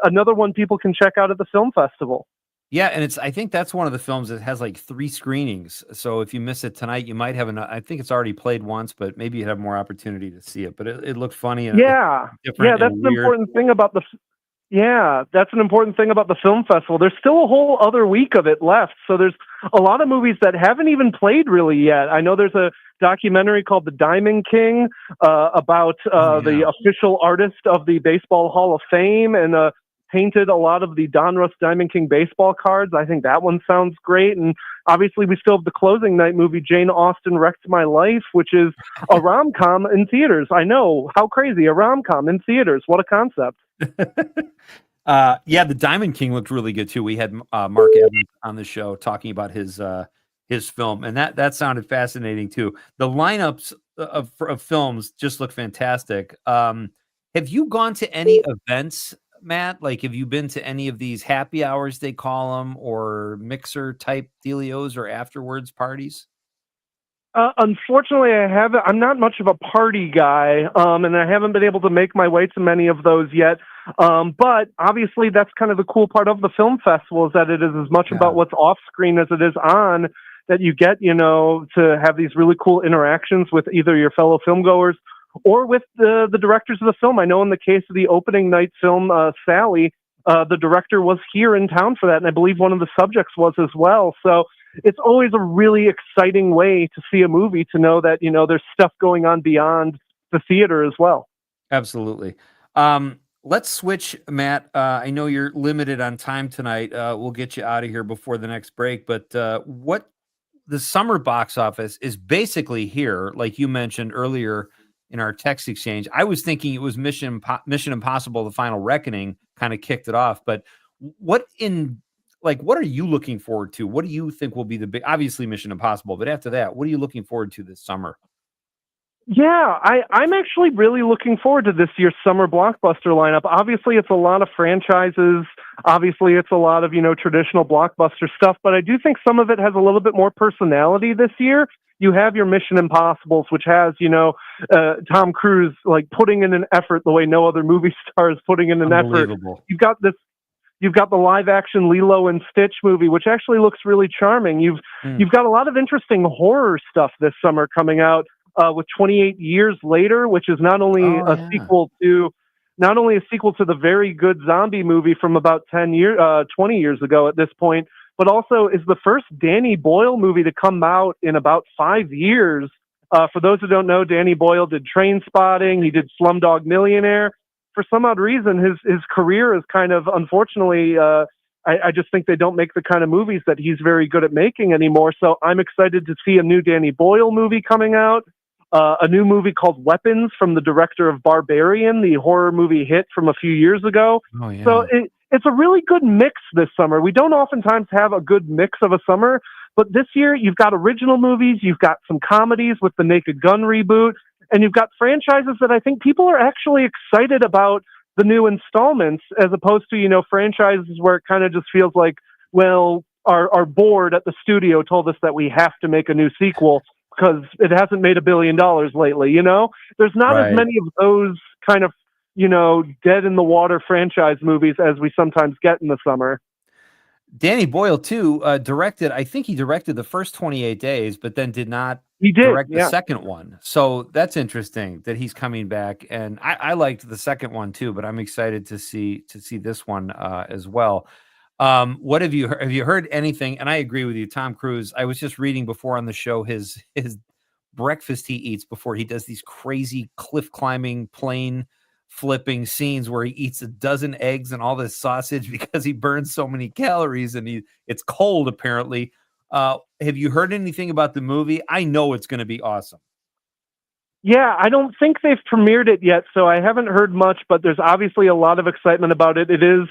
another one people can check out at the film festival. Yeah, and I think that's one of the films that has like 3 screenings. So if you miss it tonight, you might have I think it's already played once, but maybe you have more opportunity to see it. But it looked funny and Yeah, different that's and an weird. important thing about that's an important thing about the film festival. There's still a whole other week of it left. So there's a lot of movies that haven't even played really yet. I know there's a documentary called The Diamond King about the official artist of the Baseball Hall of Fame and painted a lot of the Donruss Diamond King baseball cards. I think that one sounds great. And obviously we still have the closing night movie, Jane Austen Wrecked My Life, which is a rom-com in theaters. I know, how crazy, a rom-com in theaters. What a concept. Yeah, the Diamond King looked really good too. We had Mark Evans on the show talking about his film, and that sounded fascinating too. The lineups of films just look fantastic. Have you gone to any events, Matt? Like, have you been to any of these happy hours, they call them, or mixer type dealios or afterwards parties? Unfortunately, I haven't. I'm not much of a party guy, and I haven't been able to make my way to many of those yet. But obviously, that's kind of the cool part of the film festival is that it is as much about what's off screen as it is on. That you get, to have these really cool interactions with either your fellow filmgoers or with the directors of the film. I know in the case of the opening night film, Sally, the director was here in town for that, and I believe one of the subjects was as well. So it's always a really exciting way to see a movie, to know that, there's stuff going on beyond the theater as well. Absolutely. Let's switch, Matt. I know you're limited on time tonight. We'll get you out of here before the next break, but what the summer box office is basically here, like you mentioned earlier in our text exchange. I was thinking it was Mission Impossible: The Final Reckoning kind of kicked it off, but what are you looking forward to? What do you think will be the big, obviously Mission Impossible, but after that, what are you looking forward to this summer? Yeah, I'm actually really looking forward to this year's summer blockbuster lineup. Obviously, it's a lot of franchises. Obviously, it's a lot of, traditional blockbuster stuff, but I do think some of it has a little bit more personality this year. You have your Mission Impossibles, which has, Tom Cruise, like, putting in an effort the way no other movie star is putting in an effort. You've got the live action Lilo and Stitch movie, which actually looks really charming. You've got a lot of interesting horror stuff this summer coming out. With 28 Years Later, which is not only a sequel to the very good zombie movie from about 20 years ago at this point, but also is the first Danny Boyle movie to come out in about 5 years. For those who don't know, Danny Boyle did Trainspotting. He did Slumdog Millionaire. For some odd reason, his career is kind of, unfortunately, I just think they don't make the kind of movies that he's very good at making anymore. So I'm excited to see a new Danny Boyle movie coming out. A new movie called Weapons from the director of Barbarian, the horror movie hit from a few years ago. Oh, yeah. So it's a really good mix this summer. We don't oftentimes have a good mix of a summer, but this year you've got original movies, you've got some comedies with the Naked Gun reboot, and you've got franchises that I think people are actually excited about the new installments, as opposed to, franchises where it kind of just feels like, well, our board at the studio told us that we have to make a new sequel because it hasn't made $1 billion lately. There's not as many of those kind of, dead in the water franchise movies as we sometimes get in the summer. Danny Boyle too directed. I think he directed the first 28 Days, but then did not direct the second one. So that's interesting that he's coming back. And I liked the second one too, but I'm excited to see this one as well. What have you heard anything? And I agree with you, Tom Cruise. I was just reading before on the show his breakfast he eats before he does these crazy cliff climbing, plane flipping scenes where he eats 12 eggs and all this sausage because he burns so many calories and it's cold apparently. Have you heard anything about the movie? I know it's going to be awesome. Yeah, I don't think they've premiered it yet, so I haven't heard much, but there's obviously a lot of excitement about it. It is,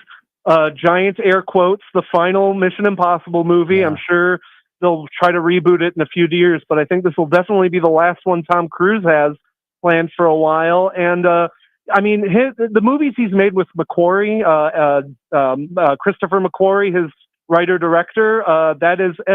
giant air quotes, the final Mission Impossible movie. Yeah. I'm sure they'll try to reboot it in a few years, but I think this will definitely be the last one Tom Cruise has planned for a while. And, I mean, the movies he's made with McQuarrie, Christopher McQuarrie, his writer-director,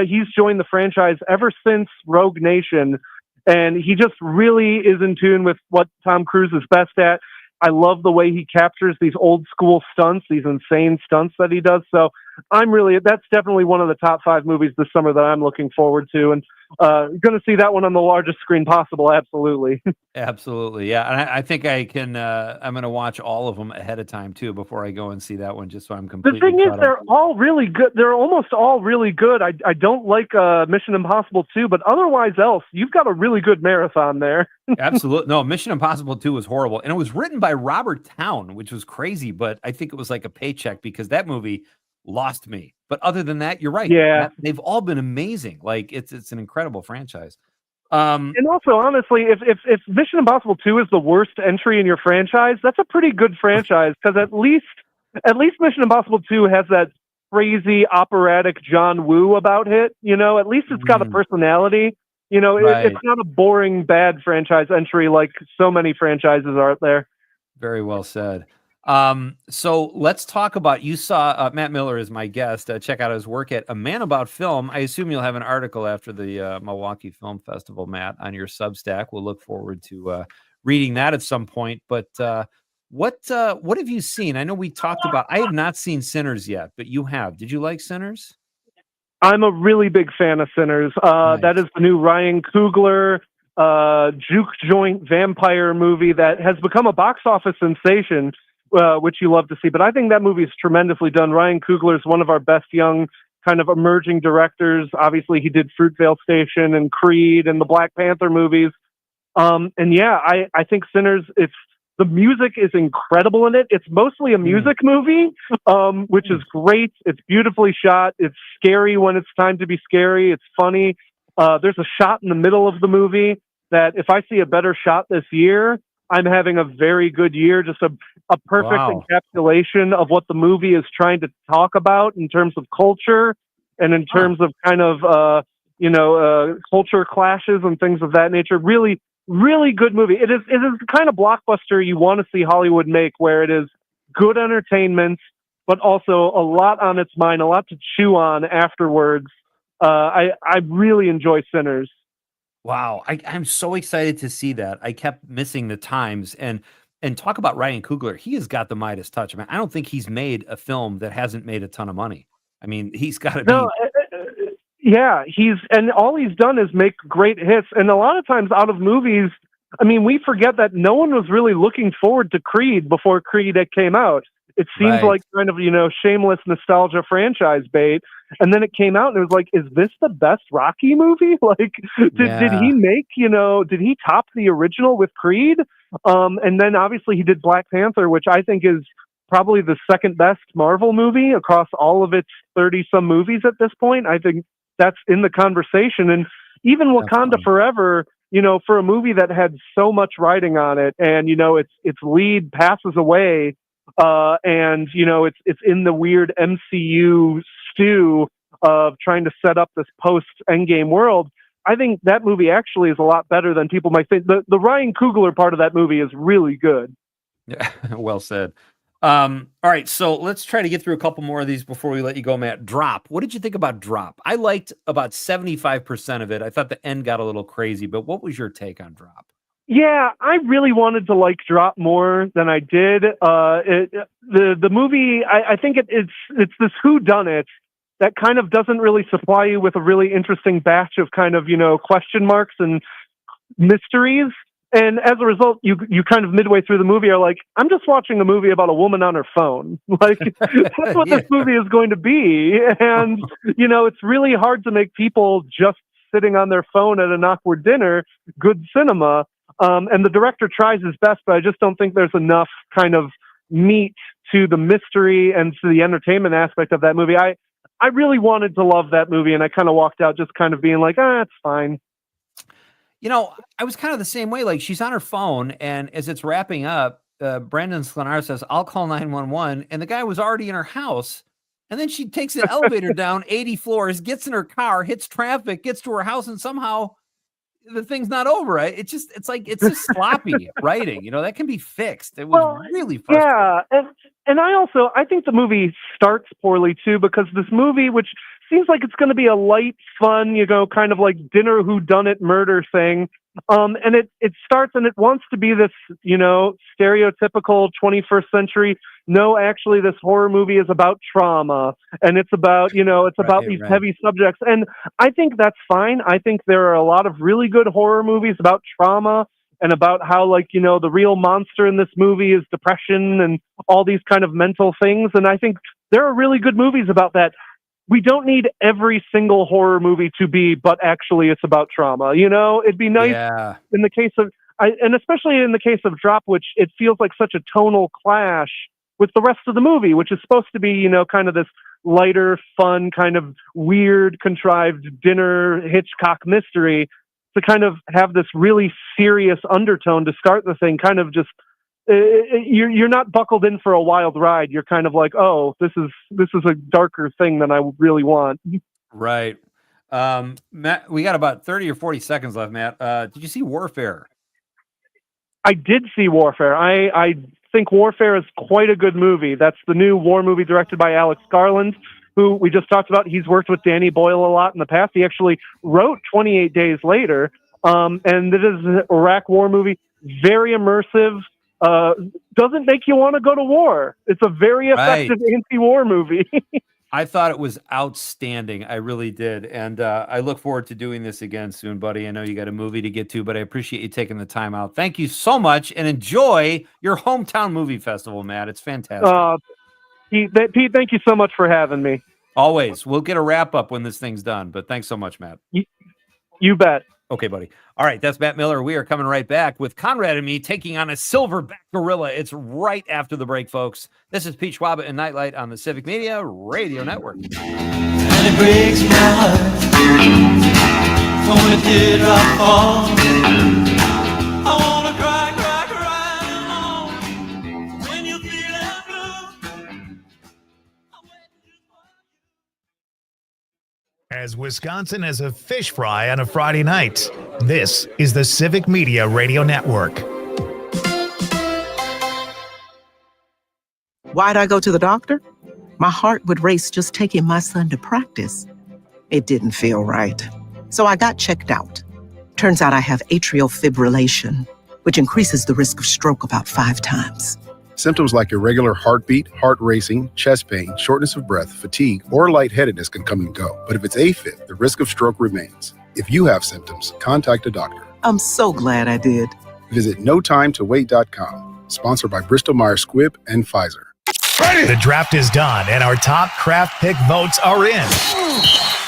he's joined the franchise ever since Rogue Nation, and he just really is in tune with what Tom Cruise is best at. I love the way he captures these old school stunts, these insane stunts that he does. So that's definitely one of the top 5 movies this summer that I'm looking forward to. And going to see that one on the largest screen possible. Absolutely. Absolutely. Yeah. And I think I can, I'm going to watch all of them ahead of time too, before I go and see that one, just so I'm completely The thing is, caught up. they're all really good. They're almost all really good. I don't like Mission Impossible 2, but otherwise else, you've got a really good marathon there. Absolutely. No, Mission Impossible 2 was horrible. And it was written by Robert Towne, which was crazy, but I think it was like a paycheck because that movie lost me. But other than that, you're right. Yeah. They've all been amazing. Like it's an incredible franchise. And also, honestly, if Mission Impossible 2 is the worst entry in your franchise, that's a pretty good franchise, because at least Mission Impossible 2 has that crazy operatic John Woo about it. You know, at least it's got a personality. You know, Right. it's not a boring, bad franchise entry like so many franchises are out there. Very well said. So let's talk about, you saw Matt Miller is my guest. Check out his work at A Man About Film. I assume you'll have an article after the Milwaukee Film Festival, Matt, on your Substack. We'll look forward to reading that at some point. But what have you seen? I know we talked about, I have not seen Sinners yet, but you have. Did you like Sinners? I'm a really big fan of Sinners. Nice. That is the new Ryan Coogler juke joint vampire movie that has become a box office sensation, which you love to see. But I think that movie is tremendously done. Ryan Coogler is one of our best young kind of emerging directors. Obviously, he did Fruitvale Station and Creed and the Black Panther movies. And yeah, I think Sinners, the music is incredible in it. It's mostly a music movie, which is great. It's beautifully shot. It's scary when it's time to be scary. It's funny. There's a shot in the middle of the movie that if I see a better shot this year, I'm having a very good year. Just a perfect encapsulation of what the movie is trying to talk about in terms of culture and in terms of kind of, culture clashes and things of that nature. Really, really good movie. It is the kind of blockbuster you want to see Hollywood make, where it is good entertainment, but also a lot on its mind, a lot to chew on afterwards. I really enjoy Sinners. Wow. I'm so excited to see that. I kept missing the times, and talk about Ryan Coogler. He has got the Midas touch. I mean, I don't think he's made a film that hasn't made a ton of money. I mean, he's got to be. Yeah, and all he's done is make great hits. And a lot of times out of movies, I mean, we forget that no one was really looking forward to Creed before Creed came out. It seems like kind of, shameless nostalgia franchise bait. And then it came out and it was like, is this the best Rocky movie? Like, did he make, did he top the original with Creed? And then obviously he did Black Panther, which I think is probably the second best Marvel movie across all of its 30-some movies at this point. I think that's in the conversation. And even Wakanda Forever, for a movie that had so much riding on it, and, its lead passes away, and, it's in the weird MCU stew of trying to set up this post-Endgame world. I think that movie actually is a lot better than people might think. The Ryan Coogler part of that movie is really good. Yeah, well said. All right, so let's try to get through a couple more of these before we let you go, Matt. Drop. What did you think about Drop? I liked about 75% of it. I thought the end got a little crazy, but what was your take on Drop? Yeah, I really wanted to like Drop more than I did. The movie, I think it's this whodunit that kind of doesn't really supply you with a really interesting batch of kind of, question marks and mysteries. And as a result, you kind of midway through the movie are like, I'm just watching a movie about a woman on her phone. Like, that's what this movie is going to be. And, it's really hard to make people just sitting on their phone at an awkward dinner good cinema. And the director tries his best, but I just don't think there's enough kind of meat to the mystery and to the entertainment aspect of that movie. I really wanted to love that movie, and I kind of walked out just kind of being like, it's fine. I was kind of the same way. Like, she's on her phone, and as it's wrapping up, Brandon Sklenar says, "I'll call 911," and the guy was already in her house. And then she takes the elevator down 80 floors, gets in her car, hits traffic, gets to her house, and somehow the thing's not over, right? It's just sloppy writing. That can be fixed. It was really frustrating. Yeah, and I think the movie starts poorly too, because this movie, which seems like it's going to be a light, fun, kind of like dinner whodunit murder thing, and it starts and it wants to be this, stereotypical 21st century. No, actually, this horror movie is about trauma, and it's about these heavy subjects, and I think that's fine. I think there are a lot of really good horror movies about trauma and about how, the real monster in this movie is depression and all these kind of mental things, and I think there are really good movies about that. We don't need every single horror movie to be, but actually it's about trauma. It'd be nice in the case of, and especially in the case of Drop, which it feels like such a tonal clash with the rest of the movie, which is supposed to be, kind of this lighter, fun, kind of weird, contrived dinner Hitchcock mystery, to kind of have this really serious undertone to start the thing, kind of just, you're not buckled in for a wild ride. You're kind of like, oh, this is a darker thing than I really want. Right. Matt, we got about 30 or 40 seconds left, Matt. Did you see Warfare? I did see Warfare. I think Warfare is quite a good movie. That's the new war movie directed by Alex Garland, who we just talked about. He's worked with Danny Boyle a lot in the past. He actually wrote 28 Days Later. And it is an Iraq war movie, very immersive, doesn't make you want to go to war. It's a very effective anti-war movie. I thought it was outstanding. I really did. And I look forward to doing this again soon, buddy. I know you got a movie to get to, but I appreciate you taking the time out. Thank you so much, and enjoy your hometown movie festival, Matt. It's fantastic. Pete, thank you so much for having me. Always. We'll get a wrap up when this thing's done, but thanks so much, Matt. You bet. Okay, buddy. All right, that's Matt Miller. We are coming right back with Conrad and me taking on a silverback gorilla. It's right after the break, folks. This is Pete Schwaba and Nightlight on the Civic Media Radio Network. And it breaks my heart when a teardrop falls. I wanna cry alone when you feel that blue. As Wisconsin as a fish fry on a Friday night, this is the Civic Media Radio Network. Why'd I go to the doctor? My heart would race just taking my son to practice. It didn't feel right. So I got checked out. Turns out I have atrial fibrillation, which increases the risk of stroke about 5 times. Symptoms like irregular heartbeat, heart racing, chest pain, shortness of breath, fatigue, or lightheadedness can come and go. But if it's AFib, the risk of stroke remains. If you have symptoms, contact a doctor. I'm so glad I did. Visit notimetowait.com. Sponsored by Bristol-Myers Squibb and Pfizer. The draft is done, and our top craft pick votes are in.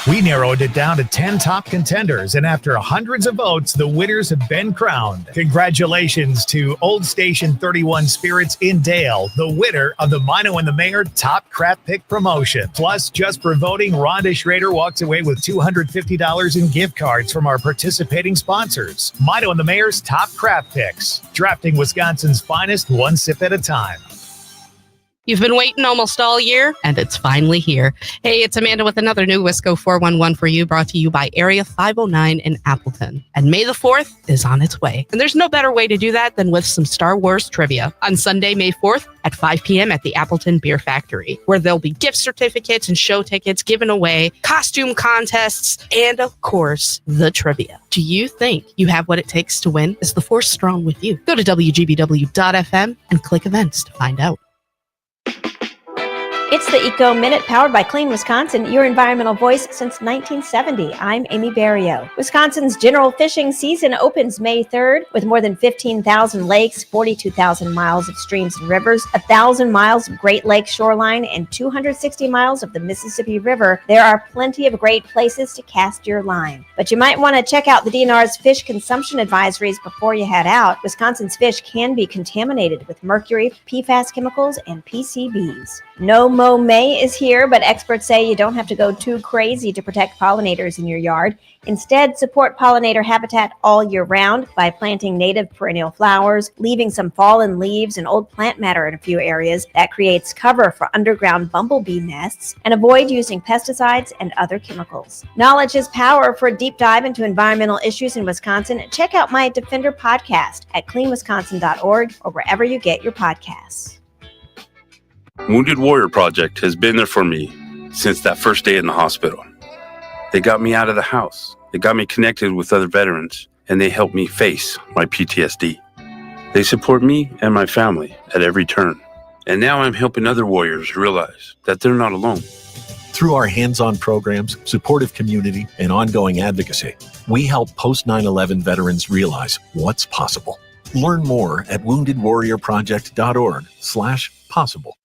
We narrowed it down to 10 top contenders, and after hundreds of votes, the winners have been crowned. Congratulations to Old Station 31 Spirits in Dale, the winner of the Mino and the Mayor Top Craft Pick promotion. Plus, just for voting, Rhonda Schrader walks away with $250 in gift cards from our participating sponsors. Mino and the Mayor's Top Craft Picks, drafting Wisconsin's finest one sip at a time. You've been waiting almost all year, and it's finally here. Hey, it's Amanda with another new Wisco 411 for you, brought to you by Area 509 in Appleton. And May the 4th is on its way. And there's no better way to do that than with some Star Wars trivia on Sunday, May 4th at 5 p.m. at the Appleton Beer Factory, where there'll be gift certificates and show tickets given away, costume contests, and of course, the trivia. Do you think you have what it takes to win? Is the force strong with you? Go to WGBW.FM and click events to find out. It's the Eco Minute powered by Clean Wisconsin, your environmental voice since 1970. I'm Amy Barrio. Wisconsin's general fishing season opens May 3rd with more than 15,000 lakes, 42,000 miles of streams and rivers, 1,000 miles of Great Lakes shoreline, and 260 miles of the Mississippi River. There are plenty of great places to cast your line. But you might want to check out the DNR's fish consumption advisories before you head out. Wisconsin's fish can be contaminated with mercury, PFAS chemicals, and PCBs. No Mow May is here, but experts say you don't have to go too crazy to protect pollinators in your yard. Instead, support pollinator habitat all year round by planting native perennial flowers, leaving some fallen leaves and old plant matter in a few areas. That creates cover for underground bumblebee nests, and avoid using pesticides and other chemicals. Knowledge is power. For a deep dive into environmental issues in Wisconsin, check out my Defender podcast at cleanwisconsin.org or wherever you get your podcasts. Wounded Warrior Project has been there for me since that first day in the hospital. They got me out of the house. They got me connected with other veterans, and they helped me face my PTSD. They support me and my family at every turn. And now I'm helping other warriors realize that they're not alone. Through our hands-on programs, supportive community, and ongoing advocacy, we help post 9/11 veterans realize what's possible. Learn more at woundedwarriorproject.org/possible.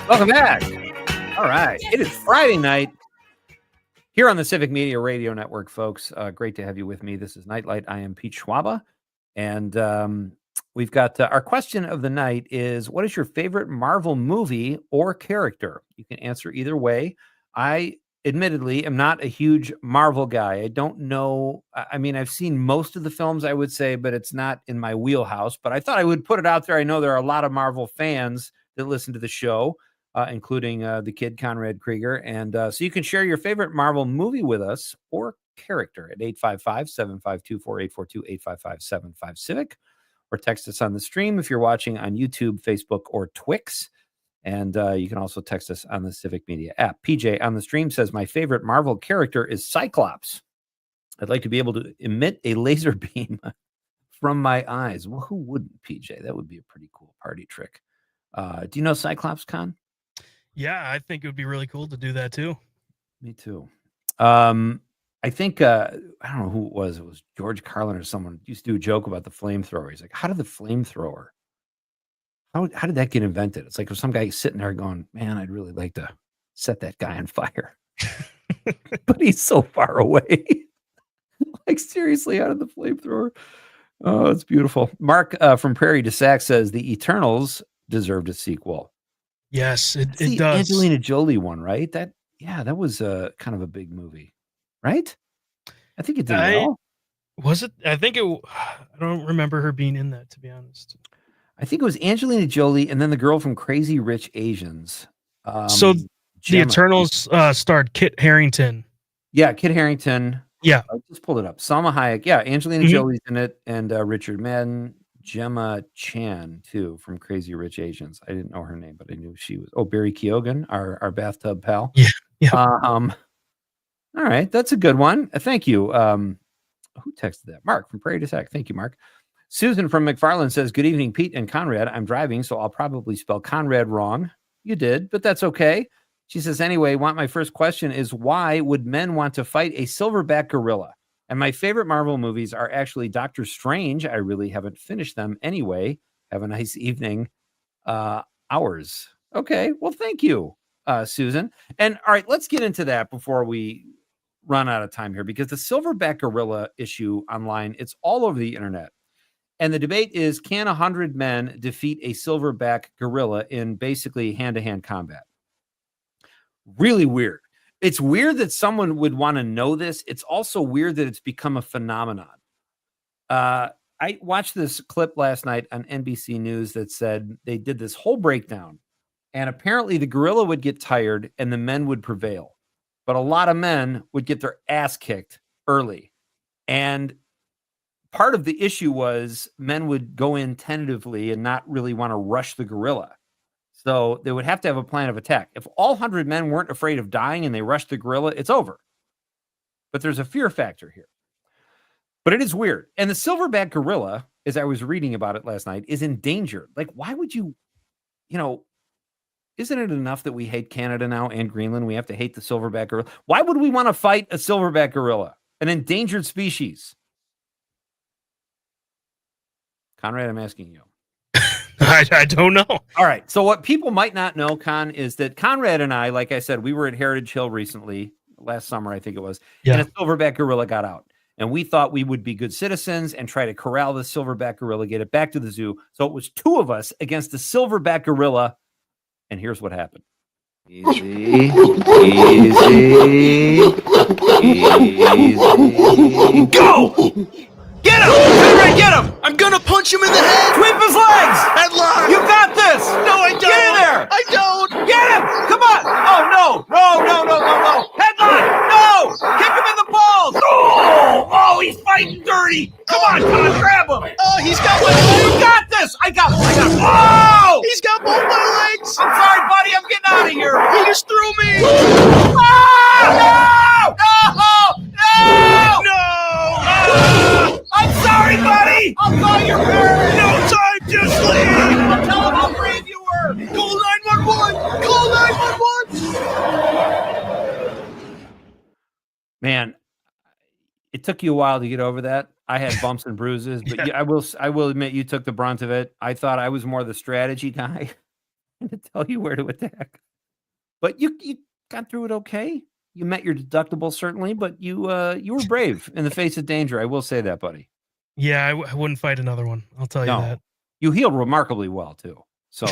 Welcome back. All right. It is Friday night here on the Civic Media Radio Network, folks. Great to have you with me. This is Nightlight. I am Pete Schwaba. And we've got our question of the night is, what is your favorite Marvel movie or character? You can answer either way. I admittedly am not a huge Marvel guy. I don't know. I mean, I've seen most of the films, I would say, but it's not in my wheelhouse. But I thought I would put it out there. I know there are a lot of Marvel fans that listen to the show. Including the kid Conrad Krieger. And so you can share your favorite Marvel movie with us or character at 855-752-4842, 855-75-CIVIC, or text us on the stream if you're watching on YouTube, Facebook, or Twix. And you can also text us on the Civic Media app. PJ on the stream says, my favorite Marvel character is Cyclops. I'd like to be able to emit a laser beam from my eyes. Well, who wouldn't, PJ? That would be a pretty cool party trick. Do you know Cyclops, Con? Yeah, I think it would be really cool to do that too. Me too. I think I don't know who it was. It was George Carlin or someone used to do a joke about the flamethrower. He's like, how did the flamethrower? How did that get invented? It's like if some guy sitting there going, man, I'd really like to set that guy on fire. But he's so far away. Like, seriously, how did the flamethrower? Oh, it's beautiful. Mark from Prairie to Sac says the Eternals deserved a sequel. Yes, it the does. Angelina Jolie one, right? That was kind of a big movie, right? I think it did well. Was it? I think it. I don't remember her being in that, to be honest. I think it was Angelina Jolie and then the girl from Crazy Rich Asians. So the Gemma. Eternals starred Kit Harington. Yeah, Kit Harington. Yeah, I just pulled it up. Salma Hayek. Yeah, Angelina Jolie's in it, and Richard Madden. Gemma Chan, too, from Crazy Rich Asians. I didn't know her name, but I knew she was. Oh, Barry Keoghan, our bathtub pal. Yeah. All right, that's a good one. Thank you. Who texted that? Mark from Prairie to Sac. Thank you, Mark. Susan from McFarland says, good evening, Pete and Conrad. I'm driving, so I'll probably spell Conrad wrong. You did, but that's okay. She says, anyway, my first question is, why would men want to fight a silverback gorilla? And my favorite Marvel movies are actually Doctor Strange. I really haven't finished them anyway. Have a nice evening. Ours. Okay. Well, thank you, Susan. And all right, let's get into that before we run out of time here, because the silverback gorilla issue online, it's all over the internet. And the debate is, can 100 men defeat a silverback gorilla in basically hand-to-hand combat? Really weird. It's weird that someone would want to know this. It's also weird that it's become a phenomenon. I watched this clip last night on NBC News that said they did this whole breakdown, and apparently the gorilla would get tired and the men would prevail. But a lot of men would get their ass kicked early. And part of the issue was men would go in tentatively and not really want to rush the gorilla. So they would have to have a plan of attack. If all 100 men weren't afraid of dying and they rushed the gorilla, it's over. But there's a fear factor here. But it is weird. And the silverback gorilla, as I was reading about it last night, is endangered. Like, why would you, isn't it enough that we hate Canada now and Greenland? We have to hate the silverback gorilla. Why would we want to fight a silverback gorilla, an endangered species? Conrad, I'm asking you. I don't know. All right. So what people might not know, Con, is that Conrad and I, like I said, we were at Heritage Hill recently, last summer, I think it was, and a silverback gorilla got out. And we thought we would be good citizens and try to corral the silverback gorilla, get it back to the zoo. So it was two of us against the silverback gorilla. And here's what happened. Easy. Go! Get him! Conrad, get him! I'm gonna punch him in the head! Sweep his legs! Headlock! You got this! No, I don't! Get in there! I don't! Get him! Come on! Oh, no! No! Headlock! No! Kick him in the balls! Oh, he's fighting dirty! Come on, grab him! Oh, he's got my legs! You got this! I got him! Oh! He's got both my legs! I'm sorry, buddy, I'm getting out of here! He just threw me! Ah! No! I'm sorry, buddy! I'll call your parents! No time, just leave! I'll tell them how brave you were! Call 911! Call 911! Man, it took you a while to get over that. I had bumps and bruises, but I will admit you took the brunt of it. I thought I was more the strategy guy to tell you where to attack. But you got through it okay. You met your deductible, certainly, but you were brave in the face of danger. I will say that, buddy. Yeah, I wouldn't fight another one. I'll tell you that. You healed remarkably well, too. So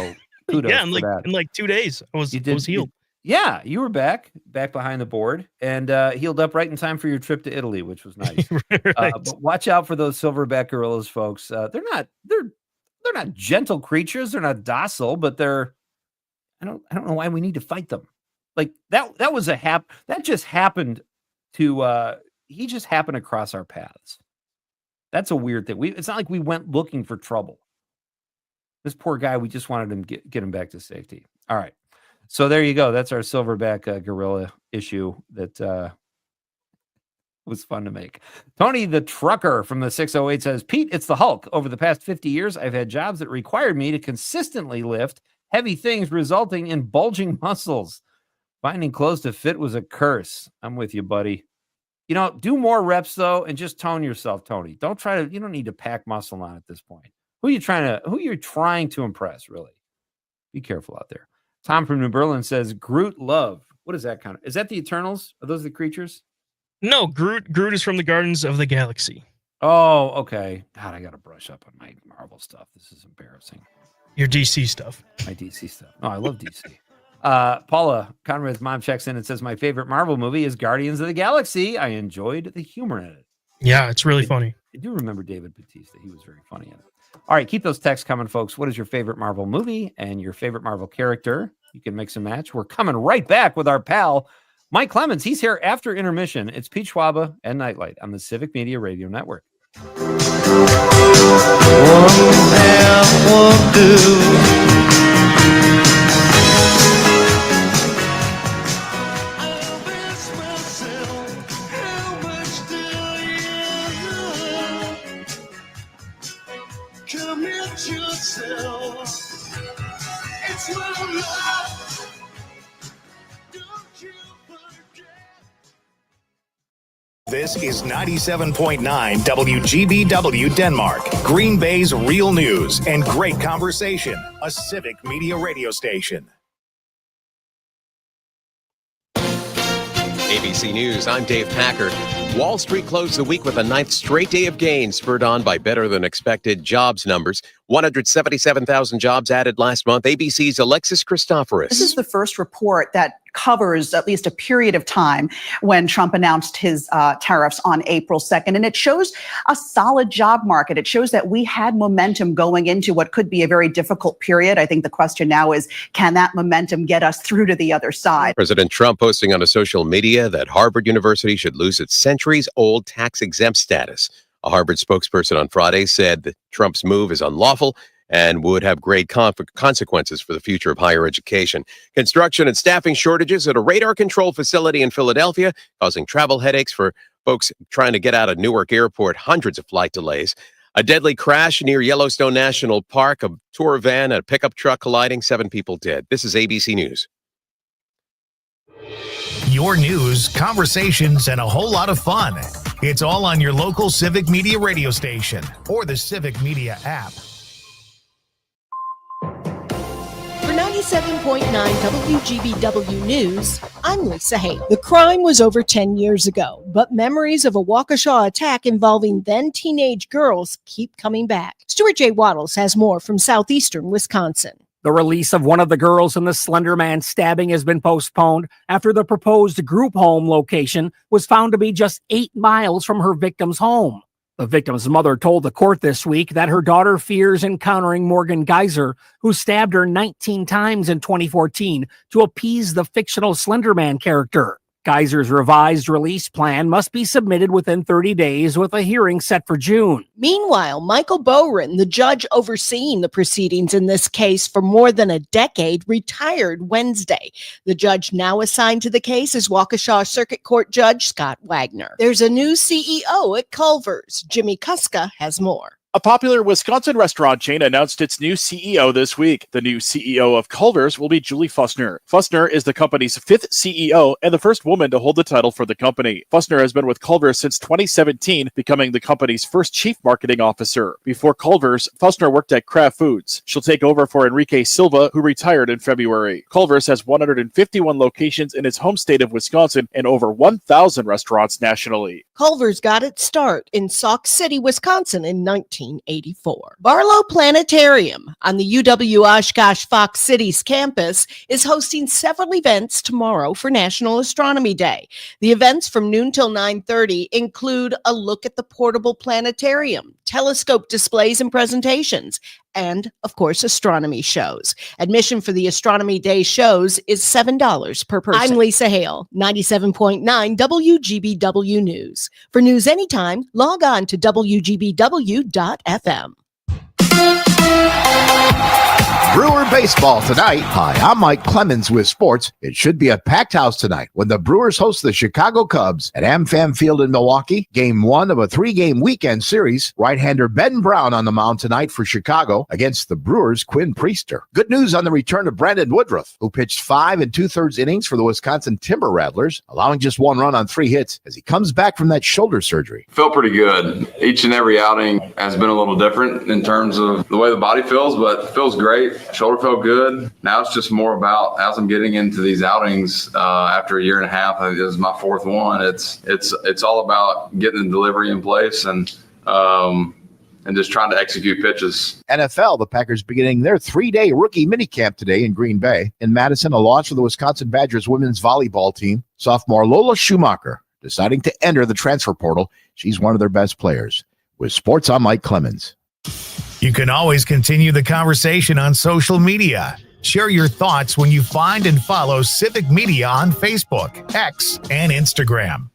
kudos yeah, for that. in like 2 days, I was healed. You were back behind the board and healed up right in time for your trip to Italy, which was nice. Right. But watch out for those silverback gorillas, folks. They're not gentle creatures. They're not docile, but I don't know why we need to fight them. Like that was that just happened to he just happened across our paths. That's a weird thing. It's not like we went looking for trouble. This poor guy, we just wanted him get him back to safety. All right. So there you go. That's our silverback gorilla issue that was fun to make. Tony the trucker from the 608 says, Pete, it's the Hulk. Over the past 50 years, I've had jobs that required me to consistently lift heavy things, resulting in bulging muscles. Finding clothes to fit was a curse. I'm with you, buddy. Do more reps though, and just tone yourself, Tony. You don't need to pack muscle on at this point. Who are you trying to impress, really? Be careful out there. Tom from New Berlin says, Groot love. What is that kind of? Is that the Eternals? Are those the creatures? No, Groot is from the Guardians of the Galaxy. Oh, okay. God, I got to brush up on my Marvel stuff. This is embarrassing. Your DC stuff. My DC stuff. Oh, I love DC. Paula, Conrad's mom checks in and says, my favorite Marvel movie is Guardians of the Galaxy. I enjoyed the humor in it. Yeah, it's really funny. I do remember David Bautista. He was very funny in it. All right, keep those texts coming, folks. What is your favorite Marvel movie and your favorite Marvel character? You can mix and match. We're coming right back with our pal, Mike Clemens. He's here after intermission. It's Pete Schwaba and Nightlight on the Civic Media Radio Network. One half will do. This is 97.9 WGBW Denmark, Green Bay's real news and great conversation, a Civic Media radio station. ABC News, I'm Dave Packard. Wall Street closed the week with a ninth straight day of gains, spurred on by better than expected jobs numbers. 177,000 jobs added last month. ABC's Alexis Christoforous. This is the first report that covers at least a period of time when Trump announced his tariffs on April 2nd. And it shows a solid job market. It shows that we had momentum going into what could be a very difficult period. I think the question now is, can that momentum get us through to the other side? President Trump posting on a social media that Harvard University should lose its centuries-old tax-exempt status. A Harvard spokesperson on Friday said that Trump's move is unlawful and would have great consequences for the future of higher education. Construction and staffing shortages at a radar control facility in Philadelphia, causing travel headaches for folks trying to get out of Newark Airport. Hundreds of flight delays. A deadly crash near Yellowstone National Park. A tour van and a pickup truck colliding. 7 people dead. This is ABC News. your news, conversations, and a whole lot of fun. It's all on your local Civic Media radio station or the Civic Media app. For 97.9 WGBW News, I'm Lisa Haight. The crime was over 10 years ago, but memories of a Waukesha attack involving then teenage girls keep coming back. Stuart J. Waddles has more from southeastern Wisconsin. The release of one of the girls in the Slender Man stabbing has been postponed after the proposed group home location was found to be just 8 miles from her victim's home. The victim's mother told the court this week that her daughter fears encountering Morgan Geyser, who stabbed her 19 times in 2014 to appease the fictional Slender Man character. Geyser's revised release plan must be submitted within 30 days with a hearing set for June. Meanwhile, Michael Bowren, the judge overseeing the proceedings in this case for more than a decade, retired Wednesday. The judge now assigned to the case is Waukesha Circuit Court Judge Scott Wagner. There's a new CEO at Culver's. Jimmy Kuska has more. A popular Wisconsin restaurant chain announced its new CEO this week. The new CEO of Culver's will be Julie Fussner. Fussner is the company's 5th CEO and the first woman to hold the title for the company. Fussner has been with Culver's since 2017, becoming the company's first chief marketing officer. Before Culver's, Fussner worked at Kraft Foods. She'll take over for Enrique Silva, who retired in February. Culver's has 151 locations in its home state of Wisconsin and over 1,000 restaurants nationally. Culver's got its start in Sauk City, Wisconsin in 1984. Barlow Planetarium on the UW Oshkosh Fox Cities campus is hosting several events tomorrow for National Astronomy Day. The events from noon till 9:30 include a look at the portable planetarium, telescope displays and presentations, and, of course, astronomy shows. Admission for the Astronomy Day shows is $7 per person. I'm Lisa Hale, 97.9 WGBW News. For news anytime, log on to WGBW.FM. Brewer baseball tonight. Hi, I'm Mike Clemens with sports. It should be a packed house tonight when the Brewers host the Chicago Cubs at AmFam Field in Milwaukee. Game 1 of a 3-game weekend series. Right-hander Ben Brown on the mound tonight for Chicago against the Brewers' Quinn Priester. Good news on the return of Brandon Woodruff, who pitched 5 2/3 innings for the Wisconsin Timber Rattlers, allowing just 1 run on 3 hits as he comes back from that shoulder surgery. Felt pretty good. Each and every outing has been a little different in terms of the way the body feels, but it feels great. Shoulder felt good. Now it's just more about, as I'm getting into these outings after a year and a half, this is my 4th one. It's all about getting the delivery in place and just trying to execute pitches. NFL, the Packers beginning their 3-day rookie minicamp today in Green Bay. In Madison, a loss for the Wisconsin Badgers women's volleyball team. Sophomore Lola Schumacher deciding to enter the transfer portal. She's one of their best players. With sports, I'm Mike Clemens. You can always continue the conversation on social media. Share your thoughts when you find and follow Civic Media on Facebook, X, and Instagram.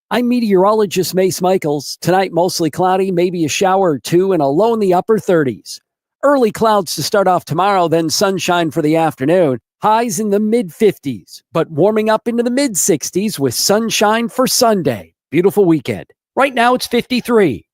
I'm meteorologist Mace Michaels. Tonight, mostly cloudy, maybe a shower or two, and a low in the upper 30s. Early clouds to start off tomorrow, then sunshine for the afternoon. Highs in the mid-50s, but warming up into the mid-60s with sunshine for Sunday. Beautiful weekend. Right now, it's 53.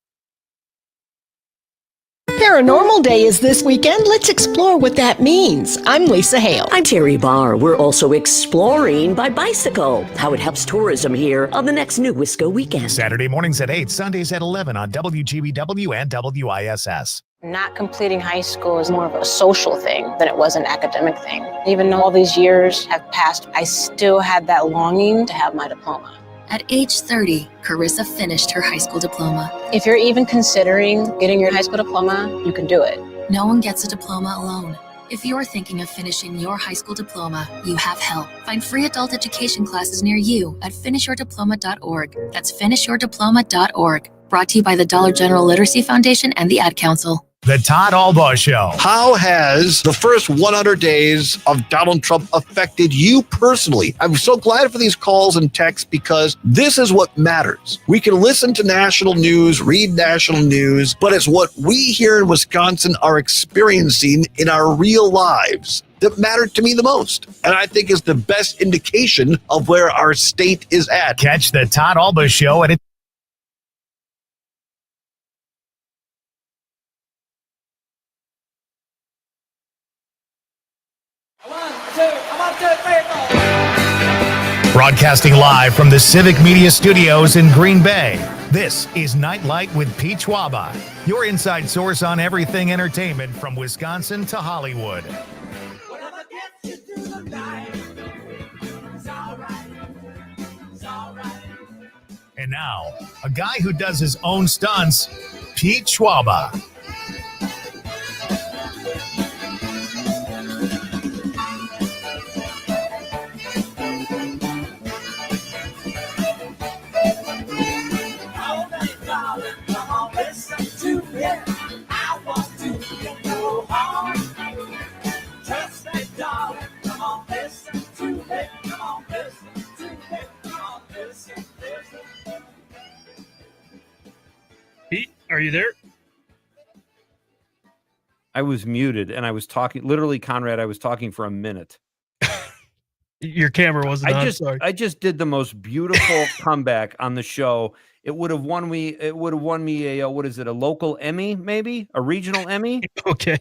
Paranormal Day is this weekend. Let's explore what that means. I'm Lisa Hale. I'm Terry Barr. We're also exploring by bicycle, how it helps tourism here on the next New Wisco weekend. Saturday mornings at 8, Sundays at 11 on WGBW and WISS. Not completing high school is more of a social thing than it was an academic thing. Even though all these years have passed, I still had that longing to have my diploma. At age 30, Carissa finished her high school diploma. If you're even considering getting your high school diploma, you can do it. No one gets a diploma alone. If you're thinking of finishing your high school diploma, you have help. Find free adult education classes near you at finishyourdiploma.org. That's finishyourdiploma.org. Brought to you by the Dollar General Literacy Foundation and the Ad Council. The Todd Albaugh Show. How has the first 100 days of Donald Trump affected you personally? I'm so glad for these calls and texts because this is what matters. We can listen to national news, read national news, but it's what we here in Wisconsin are experiencing in our real lives that mattered to me the most, and I think is the best indication of where our state is at. Catch the Todd Albaugh Show at Broadcasting live from the Civic Media Studios in Green Bay, this is Night Light with Pete Schwaba, your inside source on everything entertainment from Wisconsin to Hollywood. And now, a guy who does his own stunts, Pete Schwaba. Pete, are you there? I was muted and I was talking. Literally, Conrad, I was talking for a minute. Your camera wasn't on. I just did the most beautiful comeback on the show. It would have won me. It would have won me a what is it? A local Emmy, maybe a regional Emmy. Okay.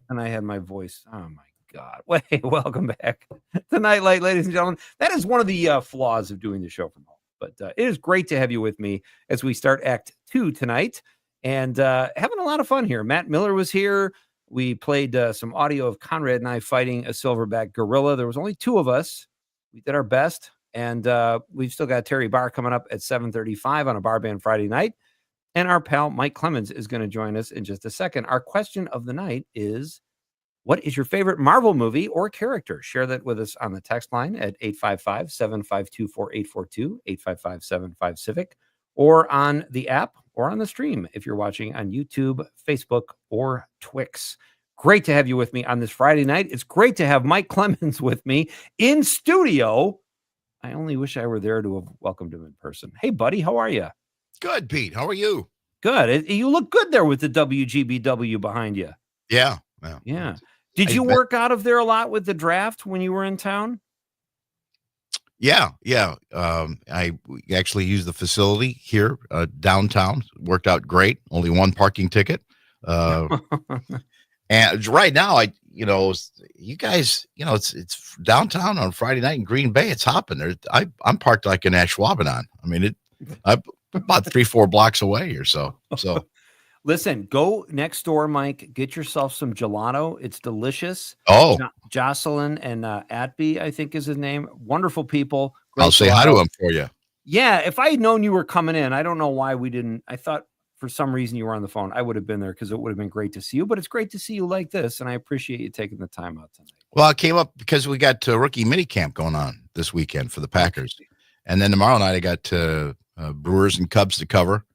And I had my voice. Oh my God! Wait, welcome back to Night Light, ladies and gentlemen. That is one of the flaws of doing the show from home. But it is great to have you with me as we start Act 2 tonight, and having a lot of fun here. Matt Miller was here. We played some audio of Conrad and I fighting a silverback gorilla. There was only 2 of us. We did our best, and we've still got Terry Barr coming up at 7:35 on a Bar Band Friday night. And our pal Mike Clemens is going to join us in just a second. Our question of the night is, what is your favorite Marvel movie or character? Share that with us on the text line at 855-752-4842, 855-75-CIVIC, or on the app or on the stream if you're watching on YouTube, Facebook, or Twix. Great to have you with me on this Friday night. It's great to have Mike Clemens with me in studio. I only wish I were there to have welcomed him in person. Hey, buddy, how are you? Good, Pete. How are you? Good. You look good there with the WGBW behind you. Yeah. Yeah. Did you work out of there a lot with the draft when you were in town? Yeah. I actually used the facility here downtown. Worked out great. Only one parking ticket. And right now, you guys, it's downtown on Friday night in Green Bay. It's hopping. I'm parked like an Schwaba. I mean, I'm about 3-4 blocks away or so. Listen, go next door, Mike. Get yourself some gelato. It's delicious. Oh, Jocelyn and Atby, I think is his name. Wonderful people. I'll say hi to him for you. Yeah, if I had known you were coming in, I don't know why we didn't. I thought for some reason you were on the phone. I would have been there because it would have been great to see you. But it's great to see you like this, and I appreciate you taking the time out tonight. Well, it came up because we got rookie mini camp going on this weekend for the Packers, and then tomorrow night I got Brewers and Cubs to cover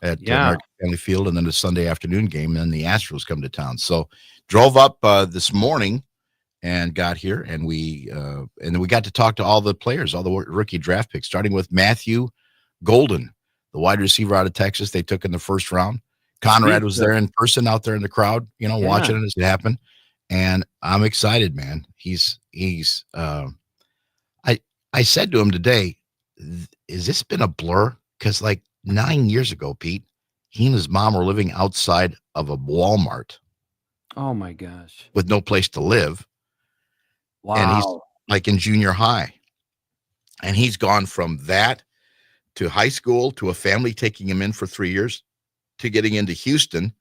at American Family Field, and then the Sunday afternoon game, and then the Astros come to town. So drove up this morning and got here, and then we got to talk to all the players, all the rookie draft picks, starting with Matthew Golden, the wide receiver out of Texas they took in the first round. Conrad was there in person out there in the crowd, watching it as it happened. And I'm excited, man. I said to him today, has this been a blur? Because 9 years ago, Pete, he and his mom were living outside of a Walmart. Oh my gosh. With no place to live. Wow. And he's in junior high. And he's gone from that to high school, to a family taking him in for 3 years, to getting into Houston,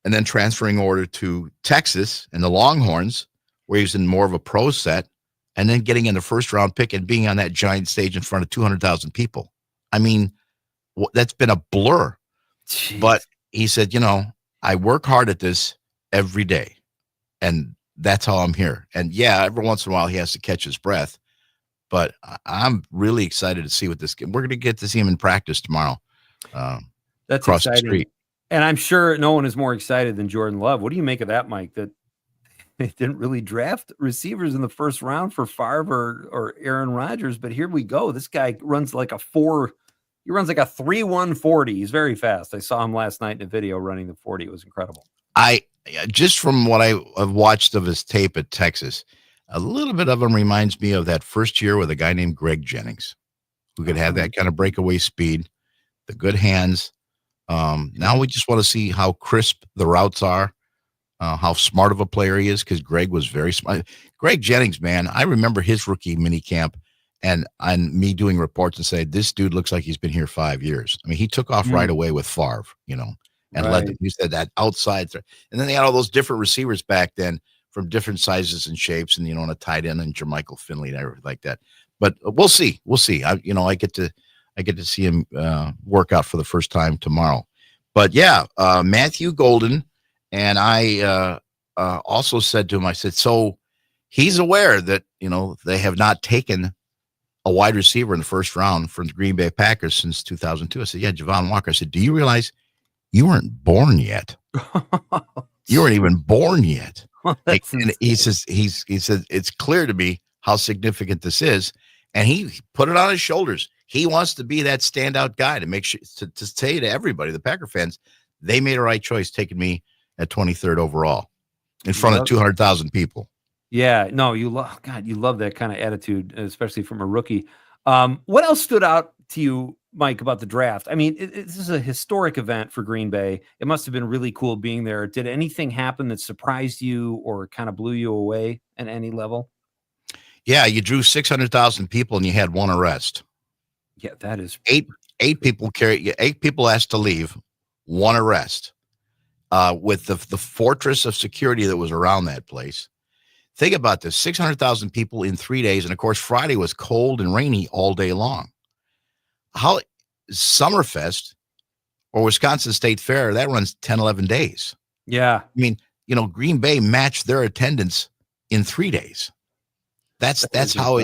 and then transferring over to Texas and the Longhorns, where he's in more of a pro set, and then getting in the first round pick and being on that giant stage in front of 200,000 people. I mean, that's been a blur. Jeez. But he said, I work hard at this every day, and that's how I'm here. And yeah, every once in a while he has to catch his breath, but I'm really excited to see what this we're going to get to see him in practice tomorrow. That's across exciting. the street. And I'm sure no one is more excited than Jordan Love. What do you make of that, Mike? That they didn't really draft receivers in the first round for Favre or Aaron Rodgers, but here we go. This guy runs like a 3.1 40. He's very fast. I saw him last night in a video running the 40. It was incredible. Just from what I've watched of his tape at Texas, a little bit of him reminds me of that first year with a guy named Greg Jennings, who could have that kind of breakaway speed, the good hands. Now we just want to see how crisp the routes are, how smart of a player he is, because Greg was very smart. Greg Jennings, man, I remember his rookie mini camp, and me doing reports and say, this dude looks like he's been here 5 years. I mean, he took off right away with Favre, and led them. He said that outside threat. And then they had all those different receivers back then from different sizes and shapes, and and a tight end and Jermichael Finley and everything like that. But we'll see. I get to see him work out for the first time tomorrow. But yeah, Matthew Golden, and I also said to him, I said, so he's aware that they have not taken a wide receiver in the first round from the Green Bay Packers since 2002. I said, yeah, Javon Walker. I said, do you realize you weren't born yet? You weren't even born yet. And he says, he said, it's clear to me how significant this is. And he put it on his shoulders. He wants to be that standout guy to make sure to say to everybody, the Packer fans, they made a right choice taking me at 23rd overall in front of 200,000 people. Yeah, no, you love that kind of attitude, especially from a rookie. What else stood out to you, Mike, about the draft? I mean, this is a historic event for Green Bay. It must have been really cool being there. Did anything happen that surprised you or kind of blew you away at any level? Yeah, you drew 600,000 people and you had one arrest. Yeah, that is eight people asked to leave, one arrest. With the fortress of security that was around that place. Think about this, 600,000 people in 3 days. And of course, Friday was cold and rainy all day long. How Summerfest or Wisconsin State Fair, that runs 10, 11 days. Yeah. I mean, Green Bay matched their attendance in 3 days. That's how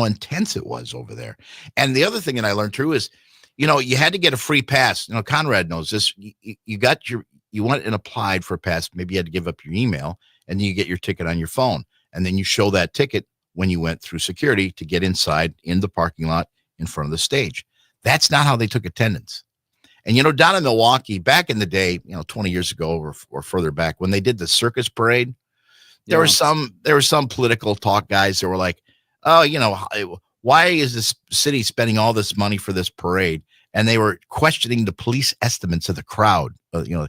intense it was over there. And the other thing that I learned too is, you had to get a free pass. Conrad knows this. You went and applied for a pass. Maybe you had to give up your email, and then you get your ticket on your phone. And then you show that ticket when you went through security to get inside in the parking lot in front of the stage. That's not how they took attendance. And, down in Milwaukee, back in the day, 20 years ago or further back, when they did the circus parade, there were some political talk guys that were like, oh, why is this city spending all this money for this parade? And they were questioning the police estimates of the crowd. What do you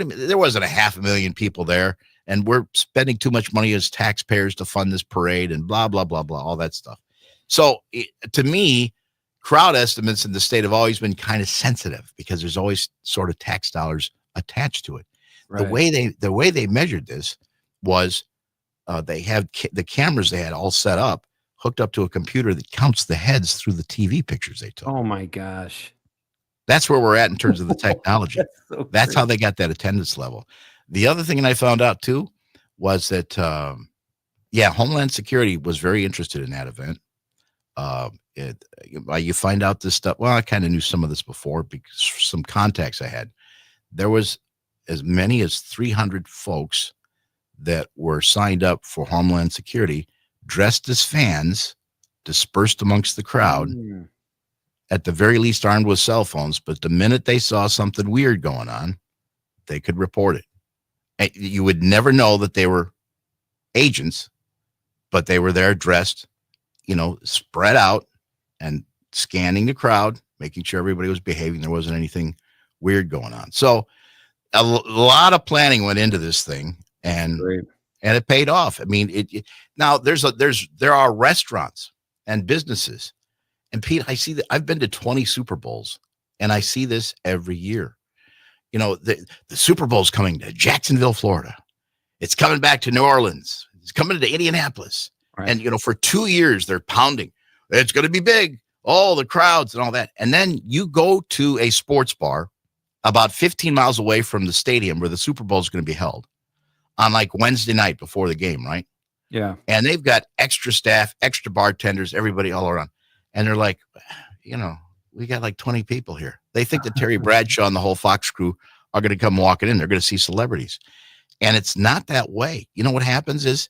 mean? There wasn't 500,000 people there, and we're spending too much money as taxpayers to fund this parade and blah, blah, blah, blah, all that stuff. So to me, crowd estimates in the state have always been kind of sensitive because there's always sort of tax dollars attached to it. Right. The way they measured this was they had the cameras they had all set up, hooked up to a computer that counts the heads through the TV pictures they took. Oh my gosh. That's where we're at in terms of the technology. That's how they got that attendance level. The other thing that I found out too was that, Homeland Security was very interested in that event. You find out this stuff. Well, I kind of knew some of this before because some contacts I had. There was as many as 300 folks that were signed up for Homeland Security, dressed as fans, dispersed amongst the crowd. At the very least armed with cell phones, but the minute they saw something weird going on, they could report it. And you would never know that they were agents, but they were there dressed, spread out and scanning the crowd, making sure everybody was behaving. There wasn't anything weird going on. So a lot of planning went into this thing, and it paid off. I mean, now there are restaurants and businesses. And Pete, I see that I've been to 20 Super Bowls, and I see this every year. The Super Bowl's coming to Jacksonville, Florida. It's coming back to New Orleans. It's coming to Indianapolis. Right. And, for 2 years, they're pounding. It's going to be big. All the crowds and all that. And then you go to a sports bar about 15 miles away from the stadium where the Super Bowl is going to be held on like Wednesday night before the game, right? Yeah. And they've got extra staff, extra bartenders, everybody all around. And they're like, we got like 20 people here. They think that Terry Bradshaw and the whole Fox crew are going to come walking in. They're going to see celebrities. And it's not that way. What happens is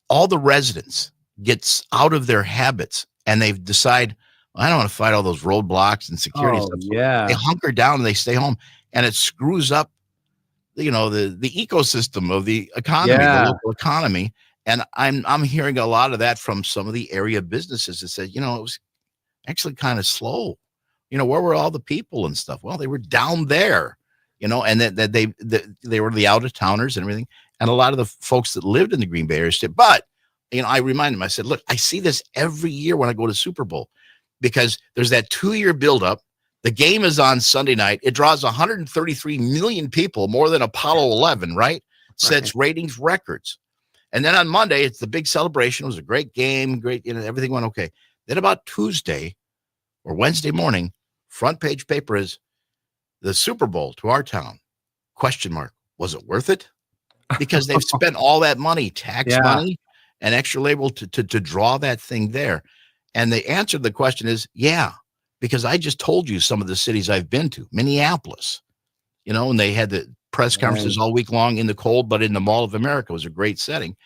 all the residents gets out of their habits and they decide, I don't want to fight all those roadblocks and security stuff. Yeah. They hunker down and they stay home, and it screws up, the ecosystem of the economy, the local economy. And I'm hearing a lot of that from some of the area businesses that said, it was actually kind of slow. Where were all the people and stuff? Well, they were down there, and that they were the out of towners and everything. And a lot of the folks that lived in the Green Bay area said, but I remind them, I said, look, I see this every year when I go to Super Bowl because there's that 2-year buildup. The game is on Sunday night. It draws 133 million people, more than Apollo 11, right? Sets ratings records. And then on Monday, it's the big celebration. It was a great game, great, everything went okay. Then about Tuesday or Wednesday morning, front page paper is the Super Bowl to our town. ? Was it worth it? Because they've spent all that money, tax money and extra label to draw that thing there. And the answer to the question is, yeah, because I just told you some of the cities I've been to, Minneapolis, and they had the press conferences all week long in the cold, but in the Mall of America was a great setting.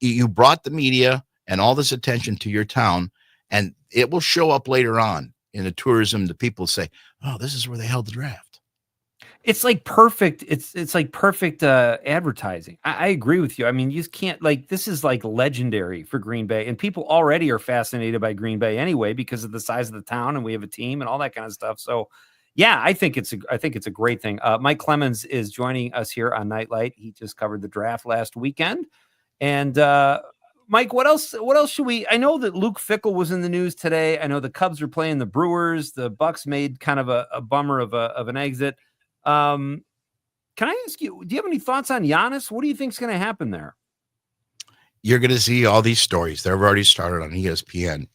You brought the media and all this attention to your town, and it will show up later on in the tourism. The people say, oh, this is where they held the draft. It's like perfect. It's like perfect advertising. I agree with you. I mean, you just can't, this is like legendary for Green Bay, and people already are fascinated by Green Bay anyway because of the size of the town, and we have a team and all that kind of stuff. So, yeah, I think it's a great thing. Mike Clemens is joining us here on Nightlight. He just covered the draft last weekend, and Mike, what else should we? I know that Luke Fickell was in the news today. I know the Cubs are playing the Brewers. The Bucks made kind of a bummer of an exit. Can I ask you, do you have any thoughts on Giannis? What do you think is going to happen there? You're going to see all these stories. They've already started on ESPN.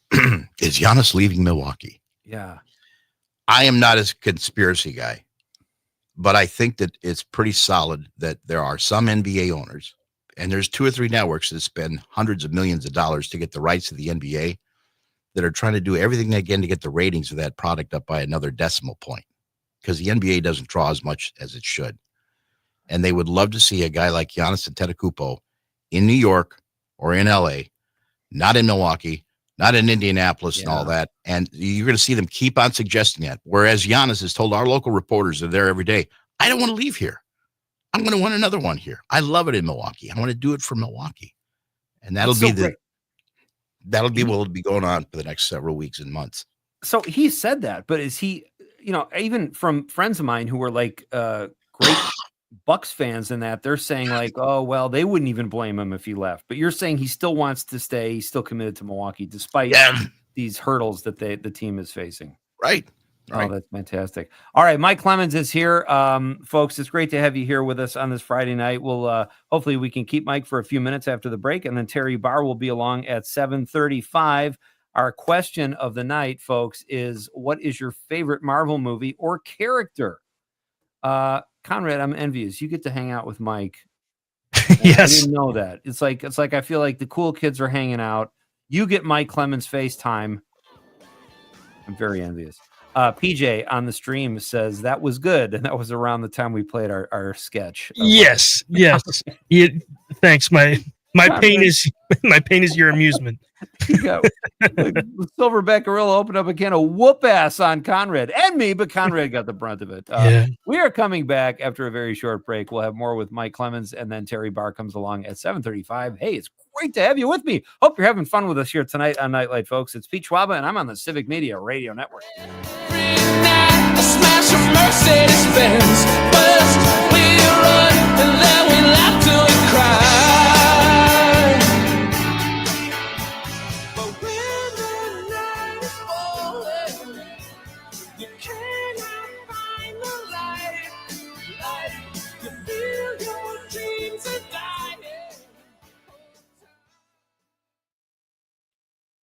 Is Giannis leaving Milwaukee? Yeah. I am not a conspiracy guy, but I think that it's pretty solid that there are some NBA owners, and there's 2 or 3 networks that spend hundreds of millions of dollars to get the rights to the NBA that are trying to do everything they can to get the ratings of that product up by another decimal point, because the NBA doesn't draw as much as it should. And they would love to see a guy like Giannis Antetokounmpo in New York or in LA, not in Milwaukee, not in Indianapolis and all that. And you're going to see them keep on suggesting that. Whereas Giannis has told our local reporters that are there every day, I don't want to leave here. I'm going to win another one here. I love it in Milwaukee. I want to do it for Milwaukee. And that'll be what will be going on for the next several weeks and months. So he said that, but is he, even from friends of mine who were like great Bucks fans in that, they're saying like, oh, well, they wouldn't even blame him if he left. But you're saying he still wants to stay. He's still committed to Milwaukee despite these hurdles that the team is facing. Right. Oh, that's fantastic. All right. Mike Clemens is here. Folks, it's great to have you here with us on this Friday night. We'll hopefully we can keep Mike for a few minutes after the break, and then Terry Barr will be along at 7:35. Our question of the night, folks, is what is your favorite Marvel movie or character? Conrad, I'm envious. You get to hang out with Mike. Yes. I didn't know that. It's like I feel like the cool kids are hanging out. You get Mike Clemens FaceTime. I'm very envious. PJ on the stream says that was good, and that was around the time we played our sketch. Yes. Thanks. My pain is your amusement. You got Silverback Gorilla opened up a can of whoop ass on Conrad and me, but Conrad got the brunt of it. We are coming back after a very short break. We'll have more with Mike Clemens, and then Terry Barr comes along at 7:35. Hey, it's great to have you with me. Hope you're having fun with us here tonight on Nightlight, folks. It's Pete Schwaba, and I'm on the Civic Media Radio Network. A smash of Mercedes-Benz. First we run, and then we laugh till we cry. But when the night is falling, you cannot find the light. You feel your dreams are dying.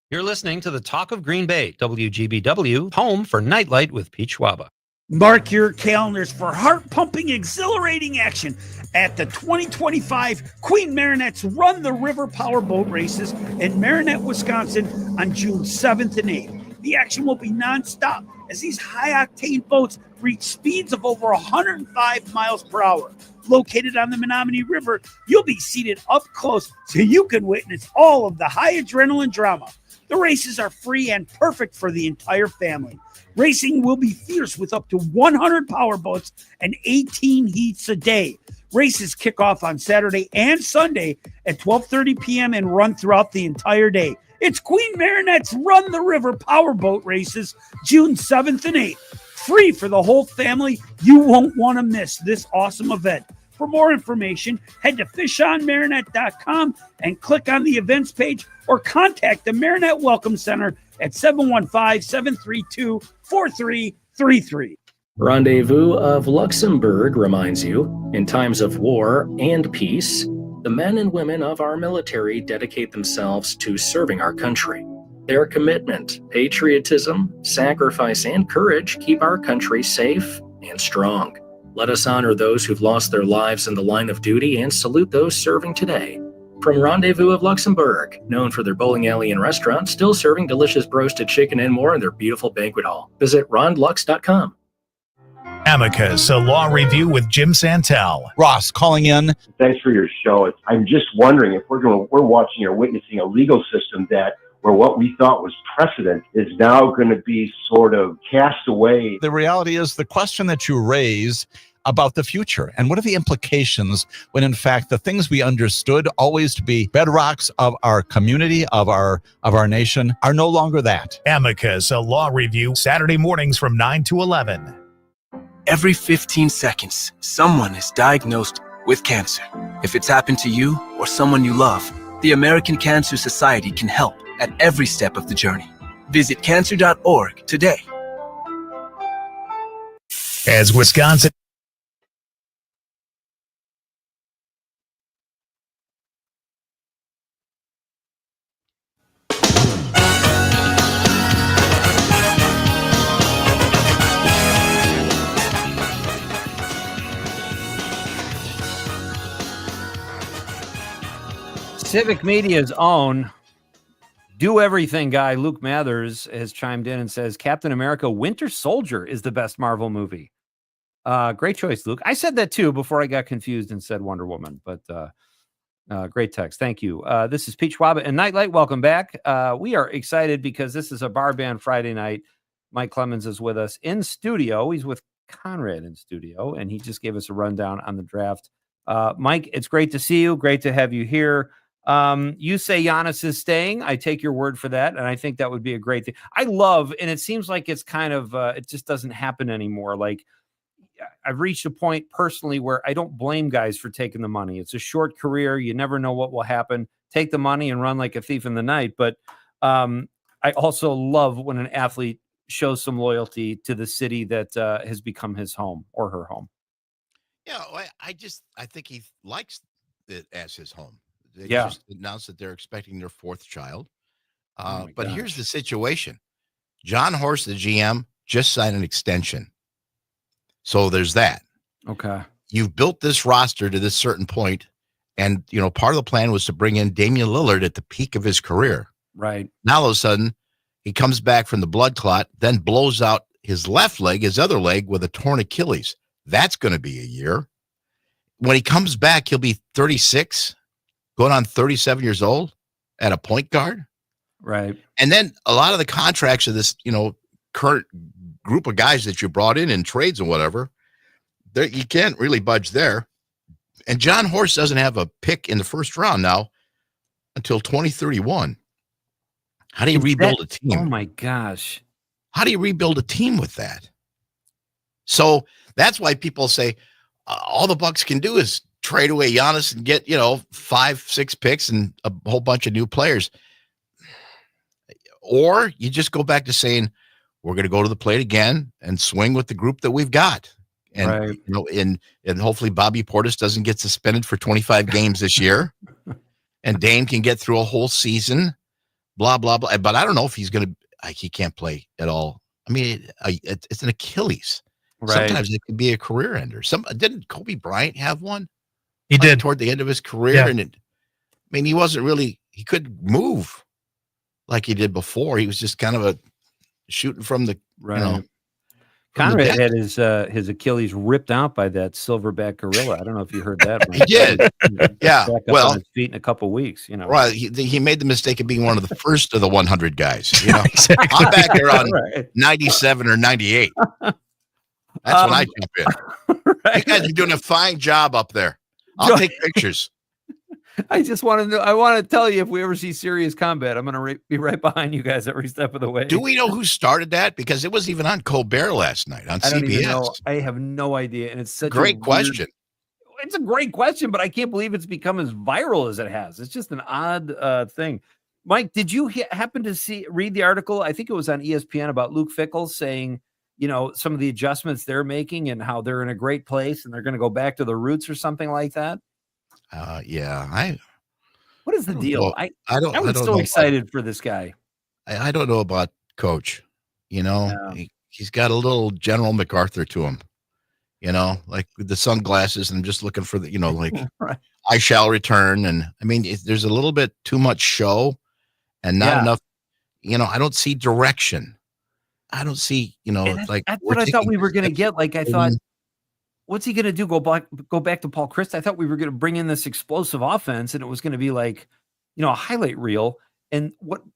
You're listening to the Talk of Green Bay, WGBW, home for Nightlight with Pete Schwaba. Mark your calendars for heart-pumping, exhilarating action at the 2025 Queen Marinette's Run the River Powerboat Races in Marinette, Wisconsin on June 7th and 8th. The action will be nonstop as these high-octane boats reach speeds of over 105 miles per hour. Located on the Menominee River, you'll be seated up close so you can witness all of the high adrenaline drama. The races are free and perfect for the entire family. Racing will be fierce with up to 100 powerboats and 18 heats a day. Races kick off on Saturday and Sunday at 12:30 p.m. and run throughout the entire day. It's Queen Marinette's Run the River Powerboat Races, June 7th and 8th. Free for the whole family. You won't want to miss this awesome event. For more information, head to fishonmarinette.com and click on the events page or contact the Marinette Welcome Center at 715-732-4333. Rendezvous of Luxembourg reminds you, in times of war and peace, the men and women of our military dedicate themselves to serving our country. Their commitment, patriotism, sacrifice, and courage keep our country safe and strong. Let us honor those who've lost their lives in the line of duty and salute those serving today. From Rendezvous of Luxembourg, known for their bowling alley and restaurant, still serving delicious roasted chicken and more in their beautiful banquet hall. Visit rondlux.com. Amicus, a law review with Jim Santel. Ross calling in. Thanks for your show. I'm just wondering if we're watching or witnessing a legal system where what we thought was precedent is now going to be sort of cast away. The reality is the question that you raise about the future and what are the implications when in fact the things we understood always to be bedrocks of our community, of our nation, are no longer that. Amicus, a law review, Saturday mornings from 9 to 11. Every 15 seconds, someone is diagnosed with cancer. If it's happened to you or someone you love, the American Cancer Society can help at every step of the journey. Visit cancer.org today. As Wisconsin. Civic Media's own Do Everything guy, Luke Mathers, has chimed in and says Captain America Winter Soldier is the best Marvel movie. Great choice, Luke. I said that too before I got confused and said Wonder Woman, but great text. Thank you. This is Pete Schwaba and Nightlight. Welcome back. We are excited because this is a bar band Friday night. Mike Clemens is with us in studio. He's with Conrad in studio, and he just gave us a rundown on the draft. Mike, it's great to see you. Great to have you here. You say Giannis is staying. I take your word for that. And I think that would be a great thing. I love, and it seems like it's kind of, it just doesn't happen anymore. Like I've reached a point personally where I don't blame guys for taking the money. It's a short career. You never know what will happen. Take the money and run like a thief in the night. But I also love when an athlete shows some loyalty to the city that has become his home or her home. Yeah, I think he likes it as his home. They Yeah. just announced that they're expecting their fourth child. Oh my But gosh. here's the situation. John Horst, the GM, just signed an extension. So there's that. Okay. You've built this roster to this certain point, and part of the plan was to bring in Damian Lillard at the peak of his career. Right. Now all of a sudden, he comes back from the blood clot, then blows out his left leg, his other leg, with a torn Achilles. That's going to be a year. When he comes back, he'll be 36, going on 37 years old at a point guard. Right. And then a lot of the contracts of this, current group of guys that you brought in trades and whatever, you can't really budge there. And John Horst doesn't have a pick in the first round now until 2031. How do you rebuild a team? Oh my gosh. How do you rebuild a team with that? So that's why people say all the Bucks can do is trade away Giannis and get, 5-6 picks and a whole bunch of new players. Or you just go back to saying, we're going to go to the plate again and swing with the group that we've got. And, right. And hopefully Bobby Portis doesn't get suspended for 25 games this year. And Dame can get through a whole season, blah, blah, blah. But I don't know if he's going to, he can't play at all. I mean, it's an Achilles. Right. Sometimes it could be a career ender. Didn't Kobe Bryant have one? He did toward the end of his career. Yeah. And he wasn't really, he couldn't move like he did before. He was just kind of shooting from the, right. Conrad had his Achilles ripped out by that silverback gorilla. I don't know if you heard that. He did. Yeah. Back up Well, on his feet in a couple weeks, Right. He made the mistake of being one of the first of the 100 guys. Exactly. I'm back there on Right. 97 or 98. That's when I jump in. Right. You guys are doing a fine job up there. I'll take pictures. I just want to know. I want to tell you if we ever see serious combat, I'm going to be right behind you guys every step of the way. Do we know who started that? Because it was even on Colbert last night on I don't even CBS. know. I have no idea, and it's such Great a question. it's a great question, but I can't believe it's become as viral as it has. It's just an odd thing. Mike, did you happen to read the article? I think it was on ESPN about Luke Fickell saying, some of the adjustments they're making and how they're in a great place and they're going to go back to the roots or something like that. Yeah. What is the deal? I was so know excited for this guy. I don't know about Coach. He's got a little General MacArthur to him. Like with the sunglasses and just looking for the, like right. I shall return. And I mean, there's a little bit too much show and not enough. I don't see direction. I don't see, that's what I thought we were going to get. Like I thought, what's he going to do? Go back to Paul Chryst? I thought we were going to bring in this explosive offense, and it was going to be like, a highlight reel. And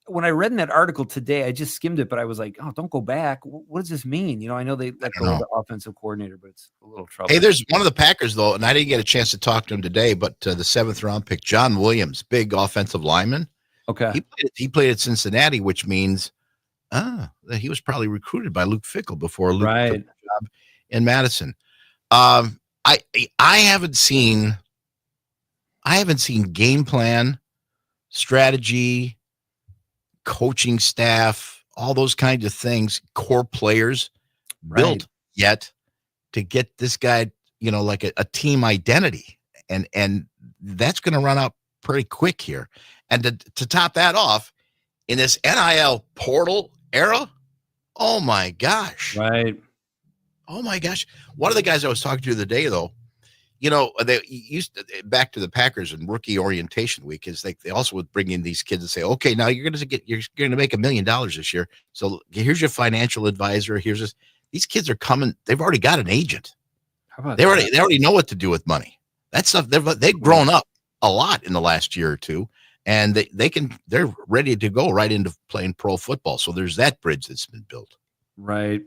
when I read in that article today, I just skimmed it, but I was like, oh, don't go back. What does this mean? I know they let go of the offensive coordinator, but it's a little trouble. Hey, there's one of the Packers though, and I didn't get a chance to talk to him today, but the 7th round pick, John Williams, big offensive lineman. Okay, he played at Cincinnati, which means he was probably recruited by Luke Fickell before Luke took the job in Madison. I haven't seen game plan, strategy, coaching staff, all those kinds of things, core players built yet to get this guy, like a team identity. And that's going to run out pretty quick here. And to top that off, in this NIL portal era, oh my gosh. Right. Oh my gosh. One of the guys I was talking to the other day, though, they used to, back to the Packers and rookie orientation week, is they also would bring in these kids and say, okay, now you're going to make $1 million this year. So here's your financial advisor. Here's this. These kids are coming. They've already got an agent. They already know what to do with money. That stuff. They've grown up a lot in the last year or two, and they're ready to go right into playing pro football. So there's that bridge that's been built. Right.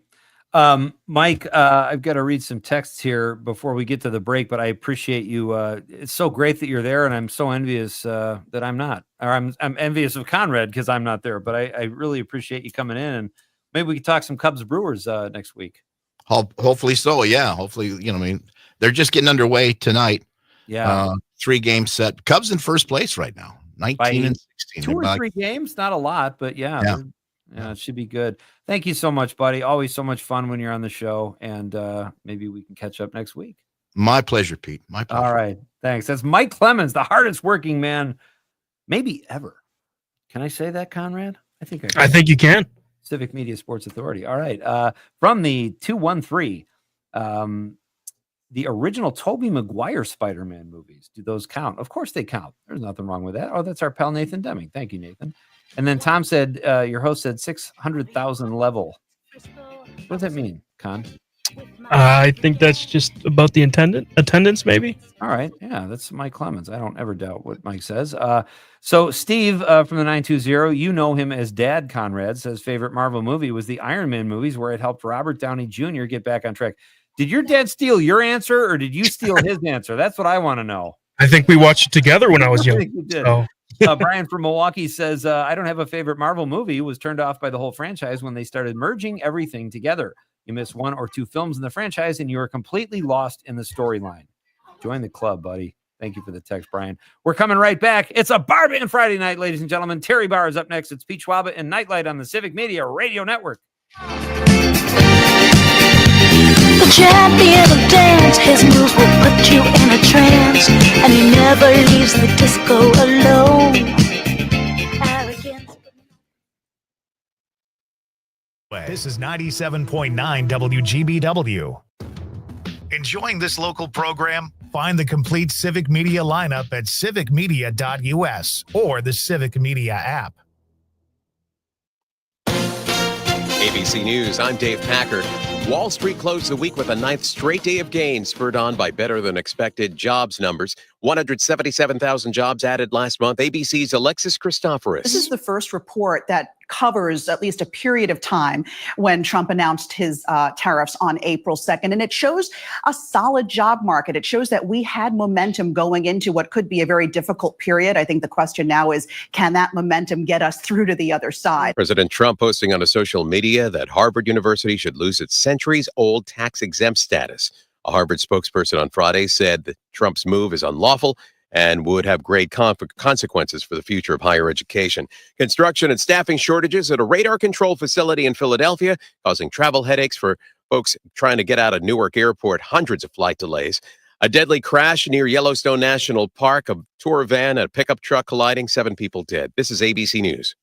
Mike, I've got to read some texts here before we get to the break, but I appreciate you. It's so great that you're there, and I'm so envious that I'm not, or I'm envious of Conrad because I'm not there, but I really appreciate you coming in, and maybe we can talk some Cubs Brewers next week. Hopefully so. Yeah. Hopefully, they're just getting underway tonight. Yeah. 3 games set. Cubs in first place right now, 19 and 16. 2 or 3 games, not a lot, but yeah, it should be good. Thank you so much, buddy. Always so much fun when you're on the show, and maybe we can catch up next week. My pleasure, Pete. My pleasure. All right. Thanks. That's Mike Clemens, the hardest working man maybe ever. Can I say that, Conrad? I think I think you can. Civic Media Sports Authority. All right. From the 213, the original Tobey Maguire Spider-Man movies. Do those count? Of course they count. There's nothing wrong with that. Oh, that's our pal Nathan Deming. Thank you, Nathan. And then Tom said, your host said 600,000 level. What does that mean, Con? I think that's just about the attendance, maybe. All right. Yeah, that's Mike Clemens. I don't ever doubt what Mike says. So Steve from the 920, you know him as Dad Conrad, says favorite Marvel movie was the Iron Man movies where it helped Robert Downey Jr. get back on track. Did your dad steal your answer or did you steal his answer? That's what I want to know. I think we watched it together when I was young. You did. So. Brian from Milwaukee says, I don't have a favorite Marvel movie. Was turned off by the whole franchise when they started merging everything together. You miss 1 or 2 films in the franchise and you are completely lost in the storyline. Join the club, buddy. Thank you for the text, Brian. We're coming right back. It's a Barbie and Friday night, ladies and gentlemen. Terry Barr is up next. It's Pete Schwaba and Nightlight on the Civic Media Radio Network. The champion of dance, his moves will put you in a trance, and he never leaves the disco alone. This is 97.9 WGBW. Enjoying this local program? Find the complete Civic Media lineup at civicmedia.us or the Civic Media app. ABC News, I'm Dave Packard. Wall Street closed the week with a 9th straight day of gains, spurred on by better than expected jobs numbers. 177,000 jobs added last month. ABC's Alexis Christoforous. This is the first report that covers at least a period of time when Trump announced his tariffs on April 2nd. And it shows a solid job market. It shows that we had momentum going into what could be a very difficult period. I think the question now is, can that momentum get us through to the other side? President Trump posting on a social media that Harvard University should lose its centuries-old tax-exempt status. A Harvard spokesperson on Friday said that Trump's move is unlawful and would have great consequences for the future of higher education. Construction and staffing shortages at a radar control facility in Philadelphia, causing travel headaches for folks trying to get out of Newark Airport, hundreds of flight delays. A deadly crash near Yellowstone National Park, a tour van and a pickup truck colliding, 7 people dead. This is ABC News.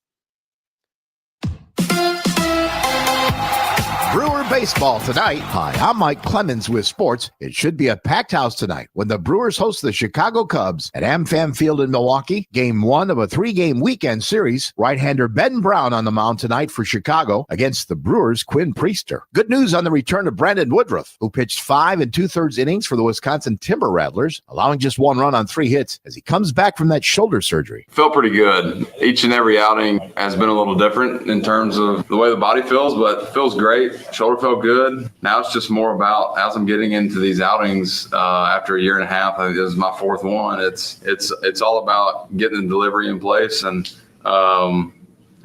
Brewer baseball tonight. Hi, I'm Mike Clemens with sports. It should be a packed house tonight when the Brewers host the Chicago Cubs at AmFam Field in Milwaukee. Game 1 of a 3-game weekend series. Right-hander Ben Brown on the mound tonight for Chicago against the Brewers' Quinn Priester. Good news on the return of Brandon Woodruff, who pitched 5 2/3 innings for the Wisconsin Timber Rattlers, allowing just 1 run on 3 hits as he comes back from that shoulder surgery. Felt pretty good. Each and every outing has been a little different in terms of the way the body feels, but it feels great. Shoulder felt good. Now it's just more about as I'm getting into these outings after a year and a half. I think this is my 4th one. It's all about getting the delivery in place and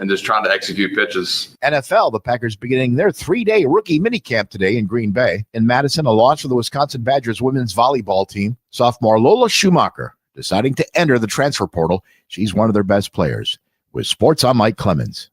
just trying to execute pitches. NFL, the Packers beginning their 3-day rookie minicamp today in Green Bay. In Madison, a loss for the Wisconsin Badgers women's volleyball team. Sophomore Lola Schumacher deciding to enter the transfer portal. She's one of their best players. With sports, I'm Mike Clemens.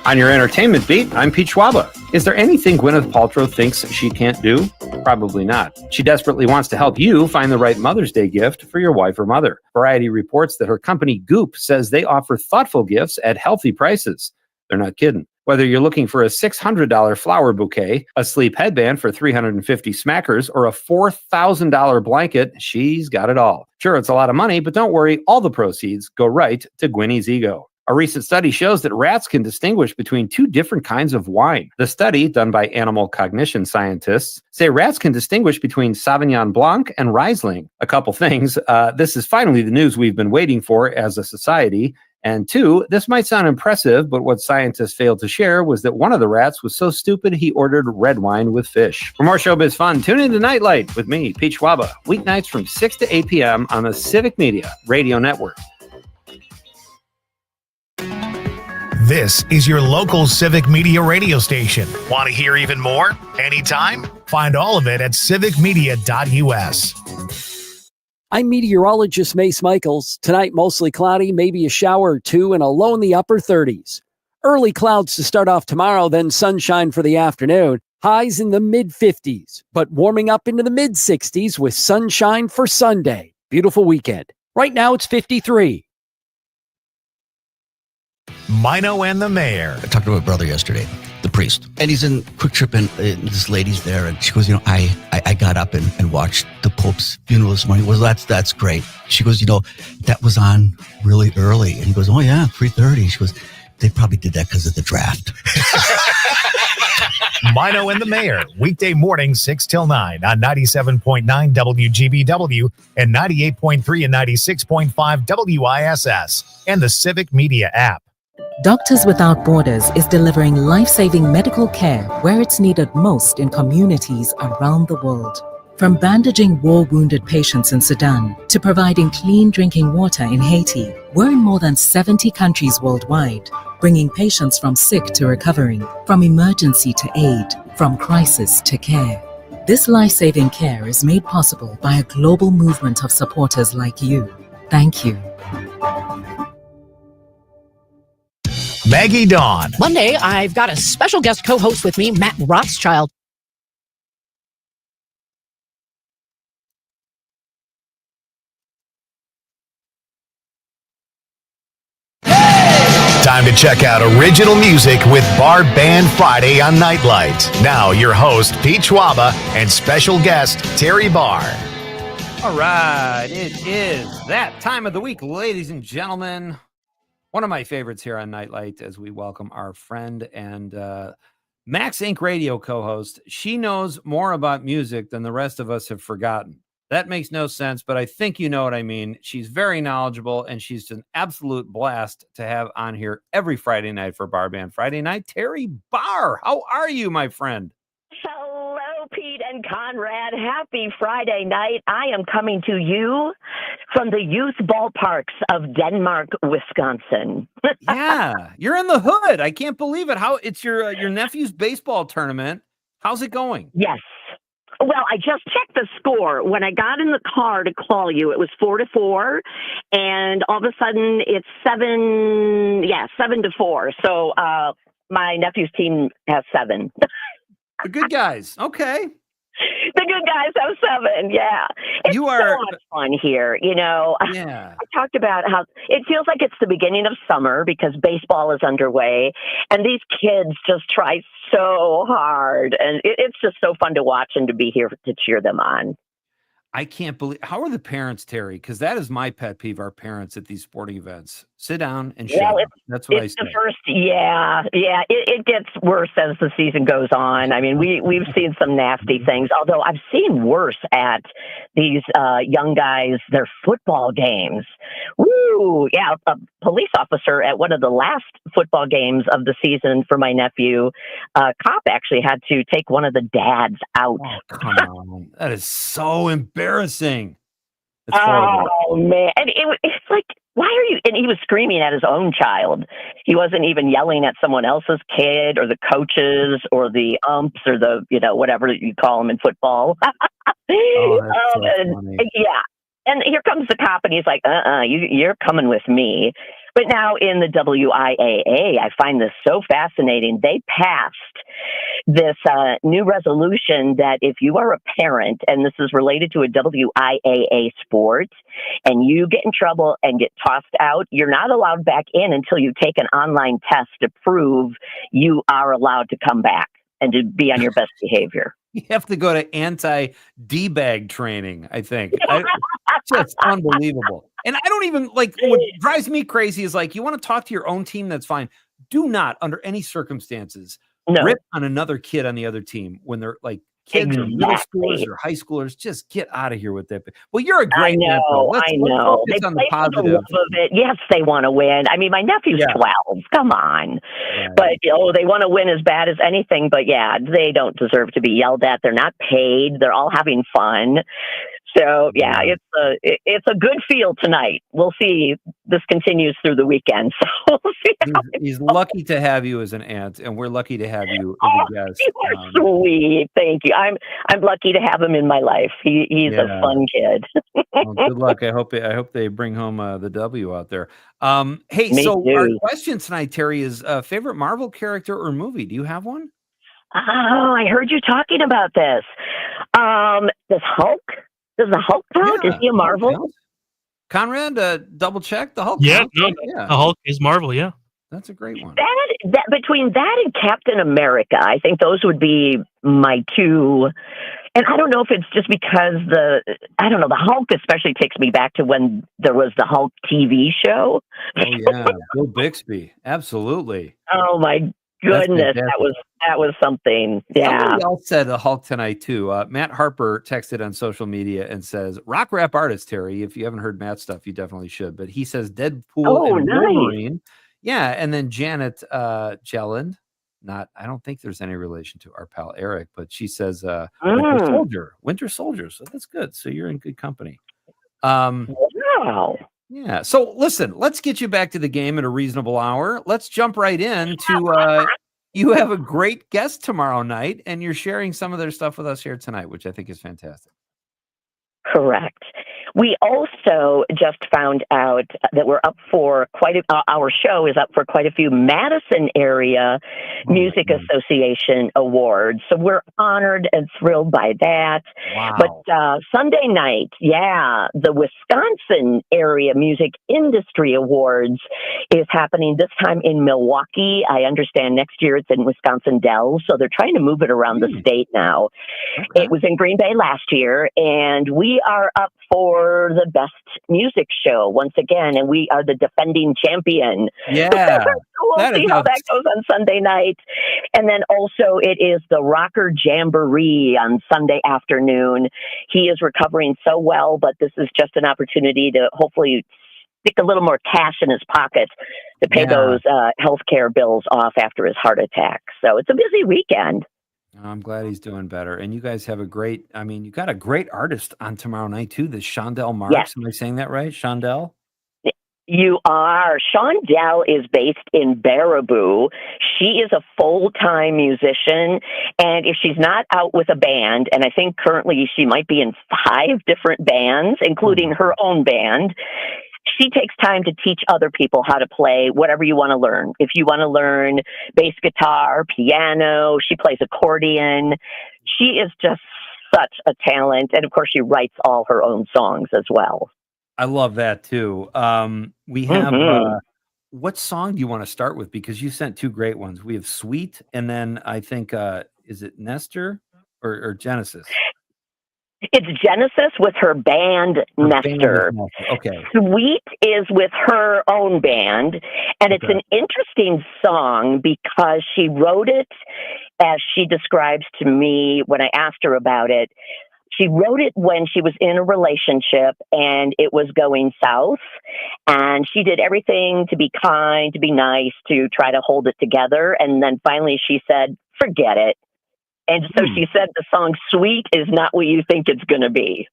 On your entertainment beat, I'm Pete Schwaba. Is there anything Gwyneth Paltrow thinks she can't do? Probably not. She desperately wants to help you find the right Mother's Day gift for your wife or mother. Variety reports that her company Goop says they offer thoughtful gifts at healthy prices. They're not kidding. Whether you're looking for a $600 flower bouquet, a sleep headband for 350 smackers, or a $4,000 blanket, she's got it all. Sure, it's a lot of money, but don't worry, all the proceeds go right to Gwynnie's ego. A recent study shows that rats can distinguish between 2 different kinds of wine. The study, done by animal cognition scientists, say rats can distinguish between Sauvignon Blanc and Riesling. A couple things. This is finally the news we've been waiting for as a society. And 2, this might sound impressive, but what scientists failed to share was that one of the rats was so stupid he ordered red wine with fish. For more showbiz fun, tune in to Nightlight with me, Pete Schwaba, weeknights from 6 to 8 p.m. on the Civic Media Radio Network. This is your local Civic Media radio station. Want to hear even more? Anytime? Find all of it at civicmedia.us. I'm meteorologist Mace Michaels. Tonight, mostly cloudy, maybe a shower or 2, and a low in the upper 30s. Early clouds to start off tomorrow, then sunshine for the afternoon. Highs in the mid-50s, but warming up into the mid-60s with sunshine for Sunday. Beautiful weekend. Right now, it's 53. Mino and the Mayor. I talked to my brother yesterday, the priest, and he's in Quick Trip, and this lady's there, and she goes, I got up and watched the Pope's funeral this morning. Well, that's great. She goes, that was on really early. And he goes, oh yeah, 3:30. She goes, they probably did that because of the draft. Mino and the Mayor, weekday morning 6 till 9 on 97.9 WGBW and 98.3 and 96.5 WISS and the Civic Media app. Doctors Without Borders is delivering life-saving medical care where it's needed most in communities around the world. From bandaging war-wounded patients in Sudan to providing clean drinking water in Haiti, we're in more than 70 countries worldwide, bringing patients from sick to recovering, from emergency to aid, from crisis to care. This life-saving care is made possible by a global movement of supporters like you. Thank you. Maggie Dawn. Monday, I've got a special guest co-host with me, Matt Rothschild. Time to check out original music with Bar Band Friday on Nightlight. Now, your host, Pete Schwaba, and special guest, Terry Barr. All right, it is that time of the week, ladies and gentlemen. One of my favorites here on Nightlight as we welcome our friend and Max Inc. radio co-host. She knows more about music than the rest of us have forgotten. That makes no sense, but I think you know what I mean. She's very knowledgeable, and she's an absolute blast to have on here every Friday night for Bar Band Friday Night. Terry Barr, how are you, my friend? Hello, Pete and Conrad. Happy Friday night. I am coming to you from the youth ballparks of Denmark, Wisconsin. Yeah, you're in the hood. I can't believe it. How it's your nephew's baseball tournament. How's it going? Yes. Well, I just checked the score. When I got in the car to call you, it was 4-4, and all of a sudden it's 7-4. So my nephew's team has 7. The good guys. Okay. The good guys have 7. Yeah. It's so much fun here. Yeah. I talked about how it feels like it's the beginning of summer because baseball is underway and these kids just try so hard. And it's just so fun to watch and to be here to cheer them on. I can't believe, how are the parents, Terry? Because that is my pet peeve, our parents at these sporting events. Sit down and shut up. That's what I say. The first, it gets worse as the season goes on. I mean, we've seen some nasty things, although I've seen worse at these young guys, their football games. Woo! Yeah, a police officer at one of the last football games of the season for my nephew, cop actually had to take one of the dads out. Oh, come on. That is so embarrassing. It's horrible. Oh, man. And it's like, why are you? And he was screaming at his own child. He wasn't even yelling at someone else's kid or the coaches or the umps or the, whatever you call them in football. Yeah. And here comes the cop, and he's like, you're coming with me. But now in the WIAA, I find this so fascinating. They passed this new resolution that if you are a parent, and this is related to a WIAA sport, and you get in trouble and get tossed out, you're not allowed back in until you take an online test to prove you are allowed to come back and to be on your best behavior. You have to go to anti-D-bag training, I think. Just unbelievable. And I don't even, what drives me crazy is you want to talk to your own team, that's fine. Do not, under any circumstances, rip on another kid on the other team when they're kids or middle schoolers or high schoolers. Just get out of here with that. Well, you're a great man. I know. Let's focus on the For positive. the love of it. Yes, they want to win. I mean, my nephew's 12. Come on. Right. But, they want to win as bad as anything. But, yeah, they don't deserve to be yelled at. They're not paid. They're all having fun. So, yeah, it's a good feel tonight. We'll see. This continues through the weekend. So we'll see. He's lucky to have you as an aunt, and we're lucky to have you as a guest. You are sweet. Thank you. I'm lucky to have him in my life. He's a fun kid. Well, good luck. I hope they bring home the W out there. Hey, Me so too. our question tonight, Terry, is favorite Marvel character or movie? Do you have one? Oh, I heard you talking about this. Does the Hulk count? Is he a Marvel? Conrad, double check the Hulk. Yeah, counts. the Hulk is Marvel. Yeah, that's a great one. That between that and Captain America, I think those would be my two. And I don't know if it's just because the Hulk especially takes me back to when there was the Hulk TV show. Oh yeah, Bill Bixby, absolutely. Oh my goodness, that was something. Yeah. Somebody else said the Hulk tonight too. Matt Harper texted on social media and says, "Rock rap artist Terry. If you haven't heard Matt's stuff, you definitely should." But he says Deadpool and Wolverine. Yeah, and then Janet Jelland. I don't think there's any relation to our pal Eric, but she says Winter Soldier. So that's good. So you're in good company. Wow. Yeah. So listen, let's get you back to the game at a reasonable hour. Let's jump right in to you have a great guest tomorrow night, and you're sharing some of their stuff with us here tonight, which I think is fantastic. Correct. We also just found out that we're up for our show is up for quite a few Madison area Music Association awards. So we're honored and thrilled by that. Wow. But Sunday night, the Wisconsin Area Music Industry Awards is happening this time in Milwaukee. I understand next year it's in Wisconsin Dells. So they're trying to move it around the state now. Okay. It was in Green Bay last year, and we are up for the best music show once again, and we are the defending champion. Yeah. So we'll see how that goes on Sunday night. And then also it is the Rocker Jamboree on Sunday afternoon. He is recovering so well, but this is just an opportunity to hopefully stick a little more cash in his pocket to pay those healthcare bills off after his heart attack. So it's a busy weekend. I'm glad he's doing better. And you guys have you got a great artist on tomorrow night too. This Shondell Marks. Yes. Am I saying that right? Shondell? You are. Shondell is based in Baraboo. She is a full-time musician, and if she's not out with a band, and I think currently she might be in 5 different bands, including her own band, she takes time to teach other people how to play whatever you want to learn. If you want to learn bass guitar, piano, she plays accordion. She is just such a talent, and of course she writes all her own songs as well. I love that too. We have Mhm. what song do you want to start with? Because you sent 2 great ones. We have Sweet, and then I think is it Nestor or Genesis? It's Genesis with her band Her band is Nestor. Nestor. Okay. Sweet is with her own band, and it's Okay. an interesting song because she wrote it as she describes to me when I asked her about it. She wrote it when she was in a relationship and it was going south, and she did everything to be kind, to be nice, to try to hold it together, and then finally she said, "Forget it." And so she said the song Sweet is not what you think it's going to be.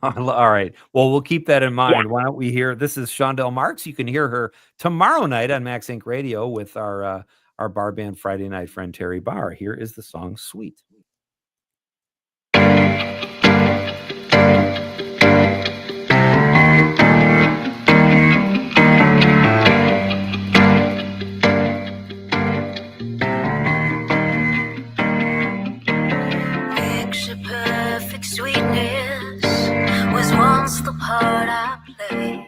All right. Well, we'll keep that in mind. Yeah. Why don't we hear? This is Shondell Marks. You can hear her tomorrow night on Max Inc. Radio with our bar band Friday night friend Terry Barr. Here is the song Sweet. Picture perfect sweetness was once the part I played,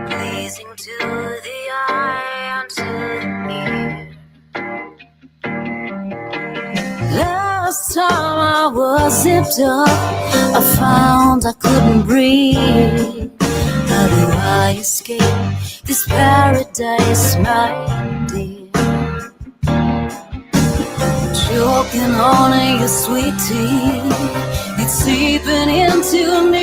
pleasing to the eye and to the ear. Last time I was zipped up, I found I couldn't breathe. How do I escape this paradise, my dear? Choking on your sweet tea, it's seeping into me.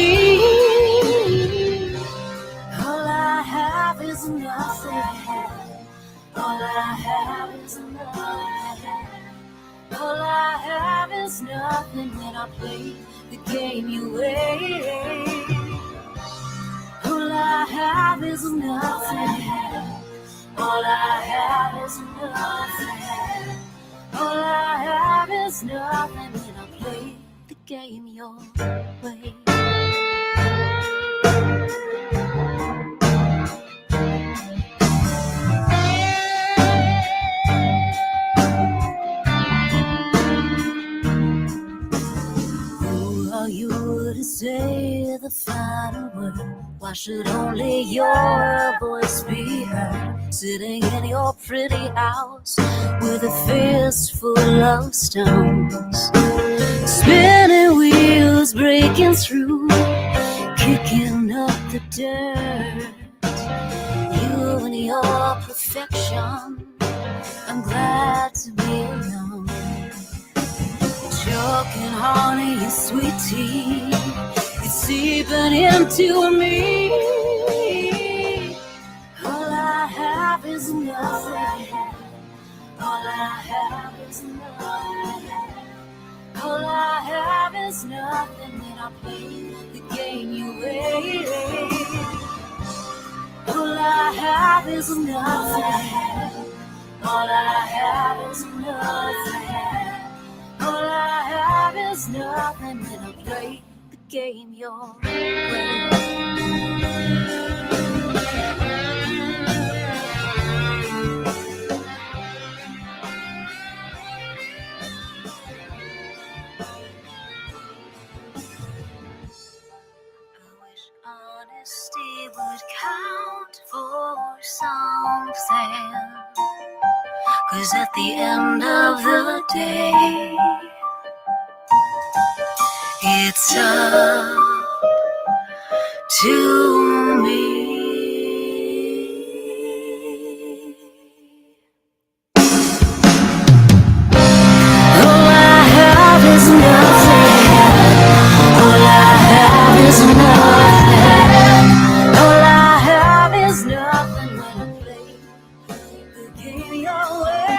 All I have is nothing. All I have is nothing. All I have is nothing when I play the game you wait. All I have is nothing. All I have is nothing. All I have is nothing when I play the game your way. Who are you to say the final word? Why should only your voice be heard? Sitting in your pretty house with a fistful of stones, spinning wheels breaking through, kicking up the dirt. You and your perfection, I'm glad to be alone. Choking honey, your sweet tea, it's seeping into me. All I have is nothing. All I have is nothing. All I have is nothing when I play the game you wait. All I have is nothing. All I have is nothing. All I have is nothing when I play the game your way. Honesty would count for something, 'cause at the end of the day, it's up to me. All I have is nothing. All I have is nothing. All I have is nothing when I play the game your way.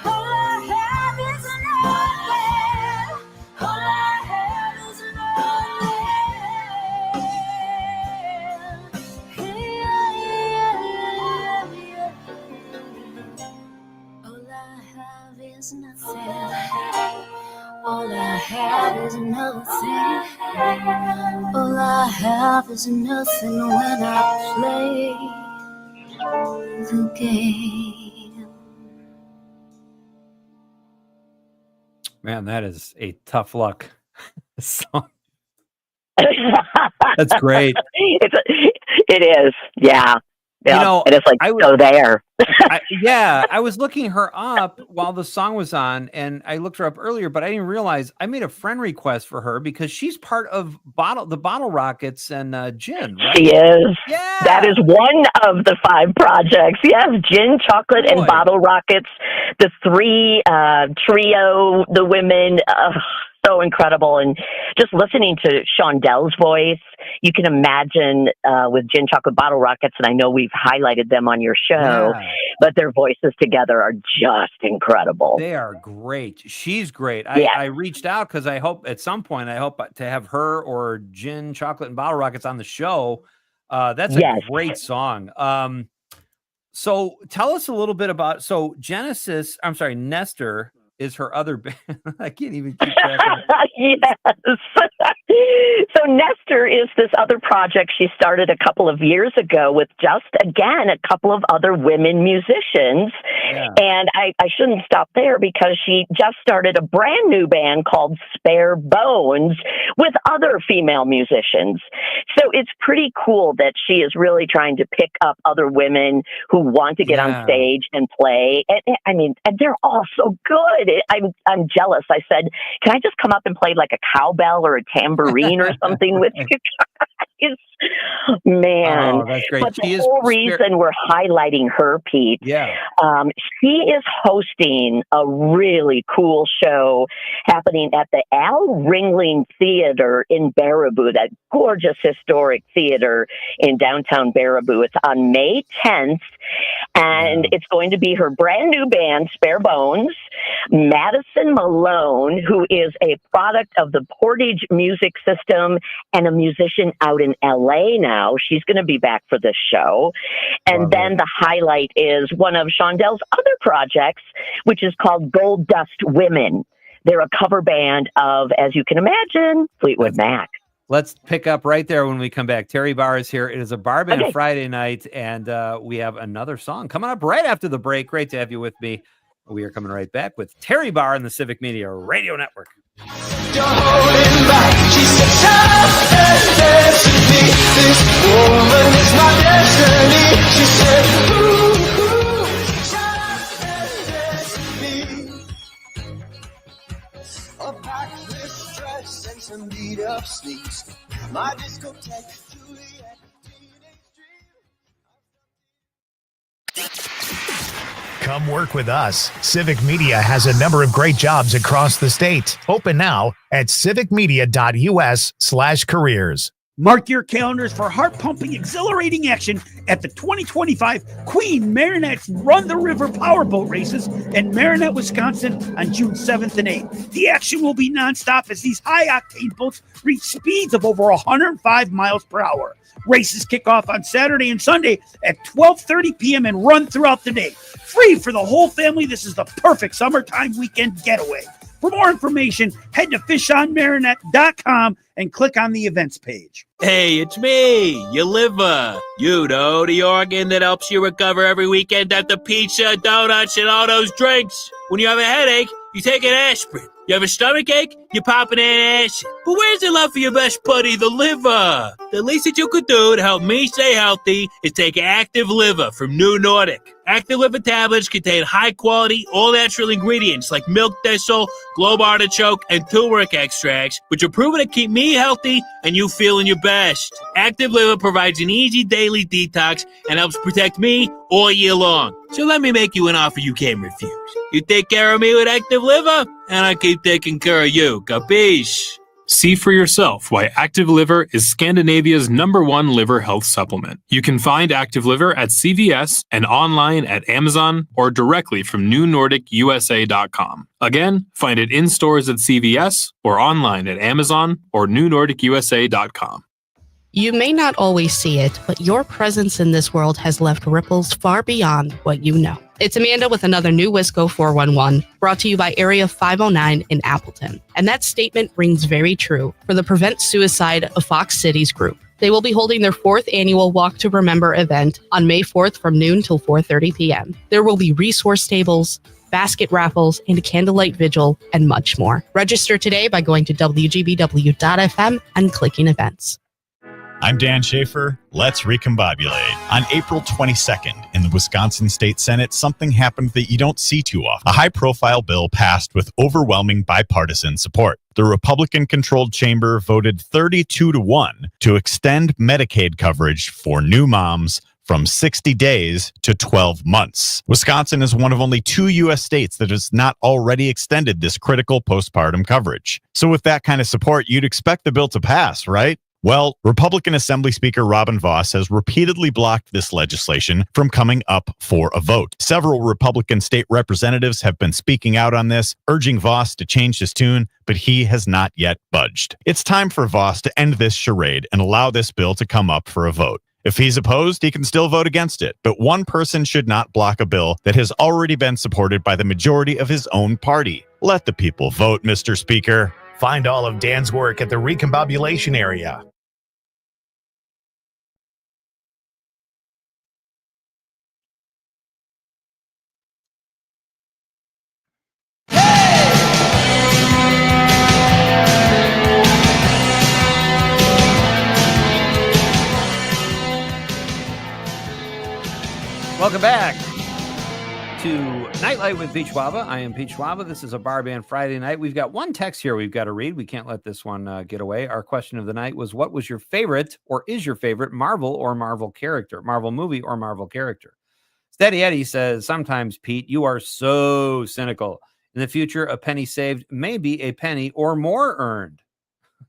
All I have is nothing. All I have is nothing. have is nothing. All I have is nothing when I play the game. Man, that is a tough luck song. That's great. It is. Yeah. You know, and it's like, so there. I was looking her up while the song was on, and I looked her up earlier, but I didn't realize I made a friend request for her because she's part of the Bottle Rockets and Gin, right? She is. Yeah. That is one of the 5 projects. Yes, Gin, Chocolate, and Bottle Rockets. The 3 trio, the women. So incredible. And just listening to Shondel's voice, you can imagine with Gin, Chocolate, Bottle Rockets, and I know we've highlighted them on your show, but their voices together are just incredible. They are great. She's great. Yeah. I reached out because I hope at some point to have her or Gin, Chocolate, and Bottle Rockets on the show. That's a great song. So tell us a little bit about, Nestor is her other band. I can't even keep track of it. Yes. So Nestor is this other project she started a couple of years ago with just, again, a couple of other women musicians. Yeah. And I shouldn't stop there because she just started a brand new band called Spare Bones with other female musicians. So it's pretty cool that she is really trying to pick up other women who want to get on stage and play. And I mean, and they're all so good. I'm jealous. I said, can I just come up and play like a cowbell or a tambourine or something with you guys? Man, oh, that's great. But the whole reason we're highlighting her, Pete, she is hosting a really cool show happening at the Al Ringling Theater in Baraboo, that gorgeous historic theater in downtown Baraboo. It's on May 10th, and it's going to be her brand new band, Spare Bones, Madison Malone, who is a product of the Portage Music System and a musician out in LA now. She's going to be back for this show. And then the highlight is one of Shondel's other projects, which is called Gold Dust Women. They're a cover band of, as you can imagine, Fleetwood Mac. Let's pick up right there when we come back. Terry Barr is here. It is a bar band Friday night, and we have another song coming up right after the break. Great to have you with me. We are coming right back with Terry Barr on the Civic Media Radio Network. You're holding back. She said, just as destiny. This woman is my destiny. She said, ooh, just as destiny. A backless dress and some beat up sneaks. My discotheque, Juliet. Come work with us. Civic Media has a number of great jobs across the state. Open now at civicmedia.us/careers. Mark your calendars for heart-pumping, exhilarating action at the 2025 Queen Marinette's Run the River Powerboat Races in Marinette, Wisconsin on June 7th and 8th. The action will be nonstop as these high-octane boats reach speeds of over 105 miles per hour. Races kick off on Saturday and Sunday at 12:30 p.m. and run throughout the day. Free for the whole family, this is the perfect summertime weekend getaway. For more information, head to fishonmarinette.com and click on the events page. Hey, it's me, your liver. You know, the organ that helps you recover every weekend after pizza, donuts, and all those drinks. When you have a headache, you take an aspirin. You have a stomach ache, you pop an antacid. But where's the love for your best buddy, the liver? The least that you could do to help me stay healthy is take Active Liver from New Nordic. Active Liver tablets contain high-quality, all-natural ingredients like milk thistle, globe artichoke, and turmeric extracts, which are proven to keep me healthy and you feeling your best. Active Liver provides an easy daily detox and helps protect me all year long. So let me make you an offer you can't refuse. You take care of me with Active Liver, and I keep taking care of you. Capiche? See for yourself why Active Liver is Scandinavia's #1 liver health supplement. You can find Active Liver at CVS and online at Amazon or directly from NewNordicUSA.com. Again, find it in stores at CVS or online at Amazon or NewNordicUSA.com. You may not always see it, but your presence in this world has left ripples far beyond what you know. It's Amanda with another new Wisco 411, brought to you by Area 509 in Appleton. And that statement rings very true for the Prevent Suicide of Fox Cities group. They will be holding their 4th annual Walk to Remember event on May 4th from noon till 4:30 p.m. There will be resource tables, basket raffles, and a candlelight vigil, and much more. Register today by going to WGBW.FM and clicking events. I'm Dan Schaefer. Let's recombobulate. On April 22nd, in the Wisconsin State Senate, something happened that you don't see too often. A high-profile bill passed with overwhelming bipartisan support. The Republican-controlled chamber voted 32-1 to extend Medicaid coverage for new moms from 60 days to 12 months. Wisconsin is one of only 2 U.S. states that has not already extended this critical postpartum coverage. So with that kind of support, you'd expect the bill to pass, right? Well, Republican Assembly Speaker Robin Vos has repeatedly blocked this legislation from coming up for a vote. Several Republican state representatives have been speaking out on this, urging Vos to change his tune, but he has not yet budged. It's time for Vos to end this charade and allow this bill to come up for a vote. If he's opposed, he can still vote against it, but one person should not block a bill that has already been supported by the majority of his own party. Let the people vote, Mr. Speaker. Find all of Dan's work at the Recombobulation area. Welcome back to Nightlight with Pete Schwaba. I am Pete Schwaba. This is a Bar Band Friday night. We've got one text here we've got to read. We can't let this one get away. Our question of the night was, what was your favorite or is your favorite Marvel or Marvel character? Marvel movie or Marvel character? Steady Eddie says, sometimes, Pete, you are so cynical. In the future, a penny saved may be a penny or more earned.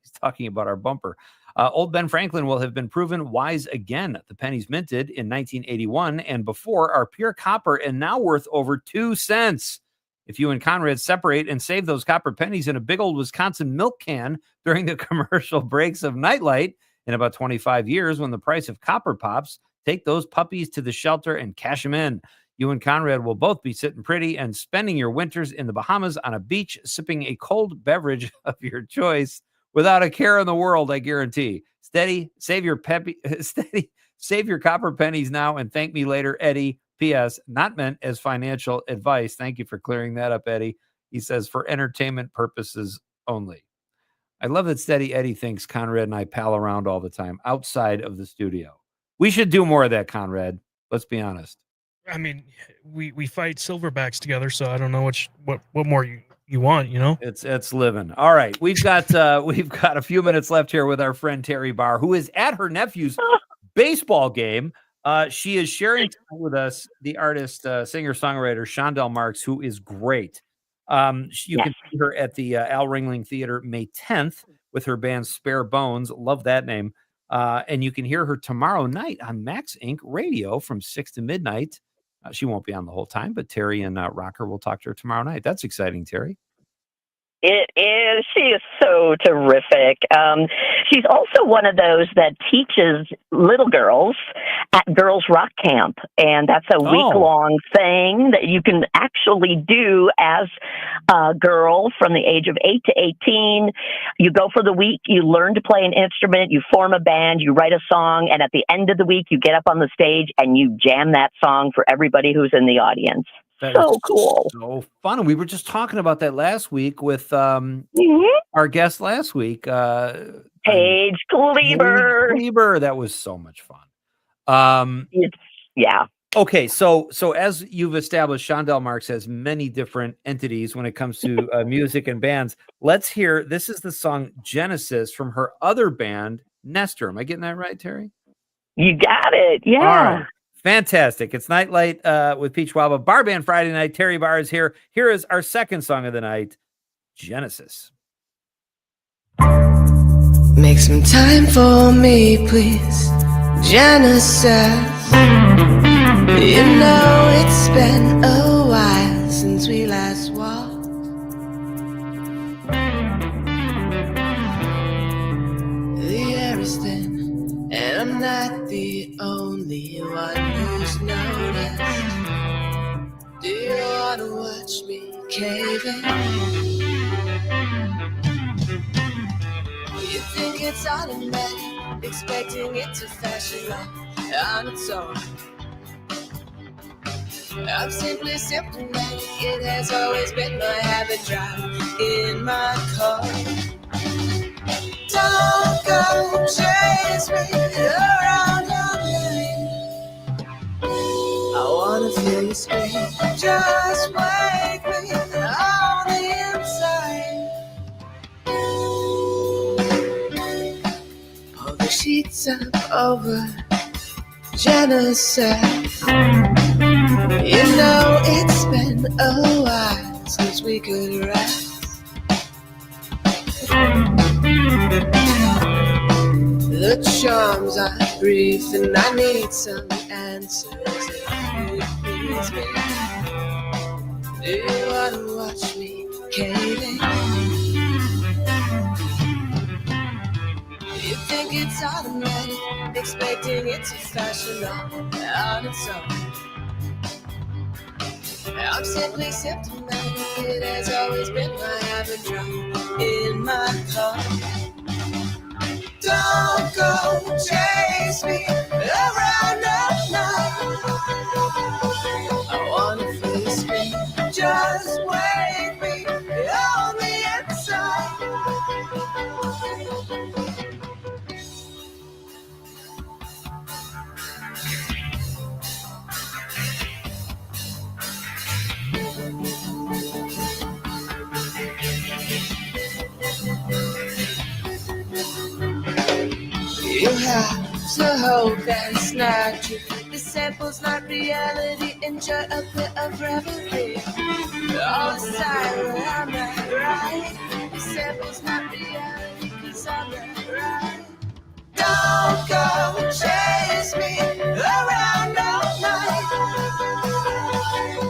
He's talking about our bumper. Old Ben Franklin will have been proven wise again. The pennies minted in 1981 and before are pure copper and now worth over 2 cents. If you and Conrad separate and save those copper pennies in a big old Wisconsin milk can during the commercial breaks of Nightlight, in about 25 years, when the price of copper pops, take those puppies to the shelter and cash them in. You and Conrad will both be sitting pretty and spending your winters in the Bahamas on a beach, sipping a cold beverage of your choice. Without a care in the world, I guarantee. Steady, save your copper pennies now and thank me later, Eddie. P.S. Not meant as financial advice. Thank you for clearing that up, Eddie. He says, for entertainment purposes only. I love that Steady Eddie thinks Conrad and I pal around all the time outside of the studio. We should do more of that, Conrad. Let's be honest. I mean, we fight silverbacks together, so I don't know what more you want, you know? It's living. All right. We've got a few minutes left here with our friend Terry Barr, who is at her nephew's baseball game. She is sharing time with us the artist, singer-songwriter Shondell Marks, who is great. You can see her at the Al Ringling Theater May 10th with her band Spare Bones. Love that name. And you can hear her tomorrow night on Max Inc. Radio from 6 to midnight. She won't be on the whole time, but Terry and Rocker will talk to her tomorrow night. That's exciting, Terry. It is. She is so terrific. She's also one of those that teaches little girls at Girls Rock Camp. And that's a week-long thing that you can actually do as a girl from the age of 8 to 18. You go for the week, you learn to play an instrument, you form a band, you write a song, and at the end of the week, you get up on the stage and you jam that song for everybody who's in the audience. That so cool. So fun. And we were just talking about that last week with our guest last week. Paige Kleber. That was so much fun. Yeah. Okay, so as you've established, Shondell Marks has many different entities when it comes to music and bands. Let's hear, this is the song Genesis from her other band, Nestor. Am I getting that right, Terry? You got it. Yeah. All right. Fantastic. It's Nightlight with Pete Schwaba. Bar Band Friday night. Terry Barr is here. Here is our second song of the night, Genesis. Make some time for me, please. Genesis. You know it's been a while since we last walked. The air is thin, not the only one who's noticed. Do you wanna watch me cave in? You think it's automatic, expecting it to fashion on its own. I'm simply symptomatic, it has always been my habit, drive in my car. Don't go chase me around your lane. I wanna feel you scream, just wake me on the inside. Pull the sheets up over genocide. You know it's been a while since we could rest. The charms are brief and I need some answers. If you please me, do you wanna watch me caving? You think it's automatic, expecting it to fashion on its own. I'm simply symptomatic, it has always been my habit, drive in my car. Don't go chase me around the night. I wanna feel you scream, just wake me on the inside. You have to hope that it's not true. The sample's not reality. Enjoy a bit of reverie. All the time I'm not right. The sample's not reality, 'cause I'm not right. Don't go chase me around all night.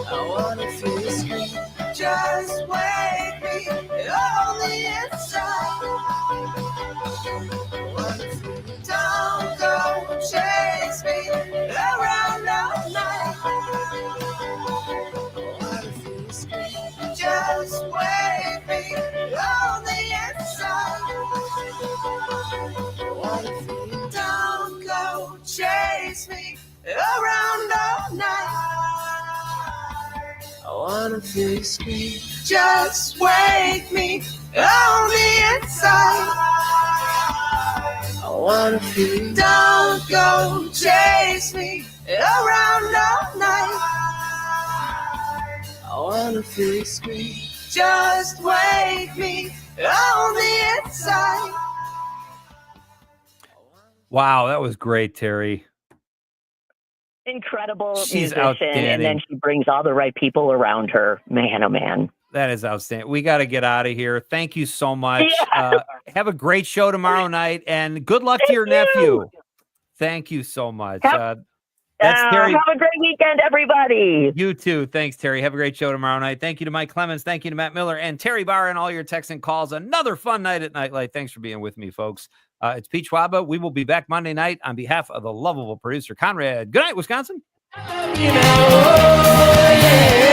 I wanna feel you scream, just wake me on the inside. Don't go chase me around all night. Wanna feel you scream, just wake me on the inside. Wanna feel you, don't go chase me around all night. I wanna feel you scream, just wake me on the inside. I wanna feel you, don't go chase me around all night. I wanna feel you scream, just wake me on the inside. Wow, that was great, Terry. Incredible She's musician, outstanding. and then she brings all the right people around her. Man, oh man. That is outstanding. We got to get out of here. Thank you so much. Have a great show tomorrow night, and good luck to your nephew. Thank you so much. That's Terry. Have a great weekend, everybody. You too. Thanks, Terry. Have a great show tomorrow night. Thank you to Mike Clemens. Thank you to Matt Miller and Terry Barr and all your texts and calls. Another fun night at Nightlight. Thanks for being with me, folks. It's Pete Schwaba. We will be back Monday night on behalf of the lovable producer, Conrad. Good night, Wisconsin. You know, yeah.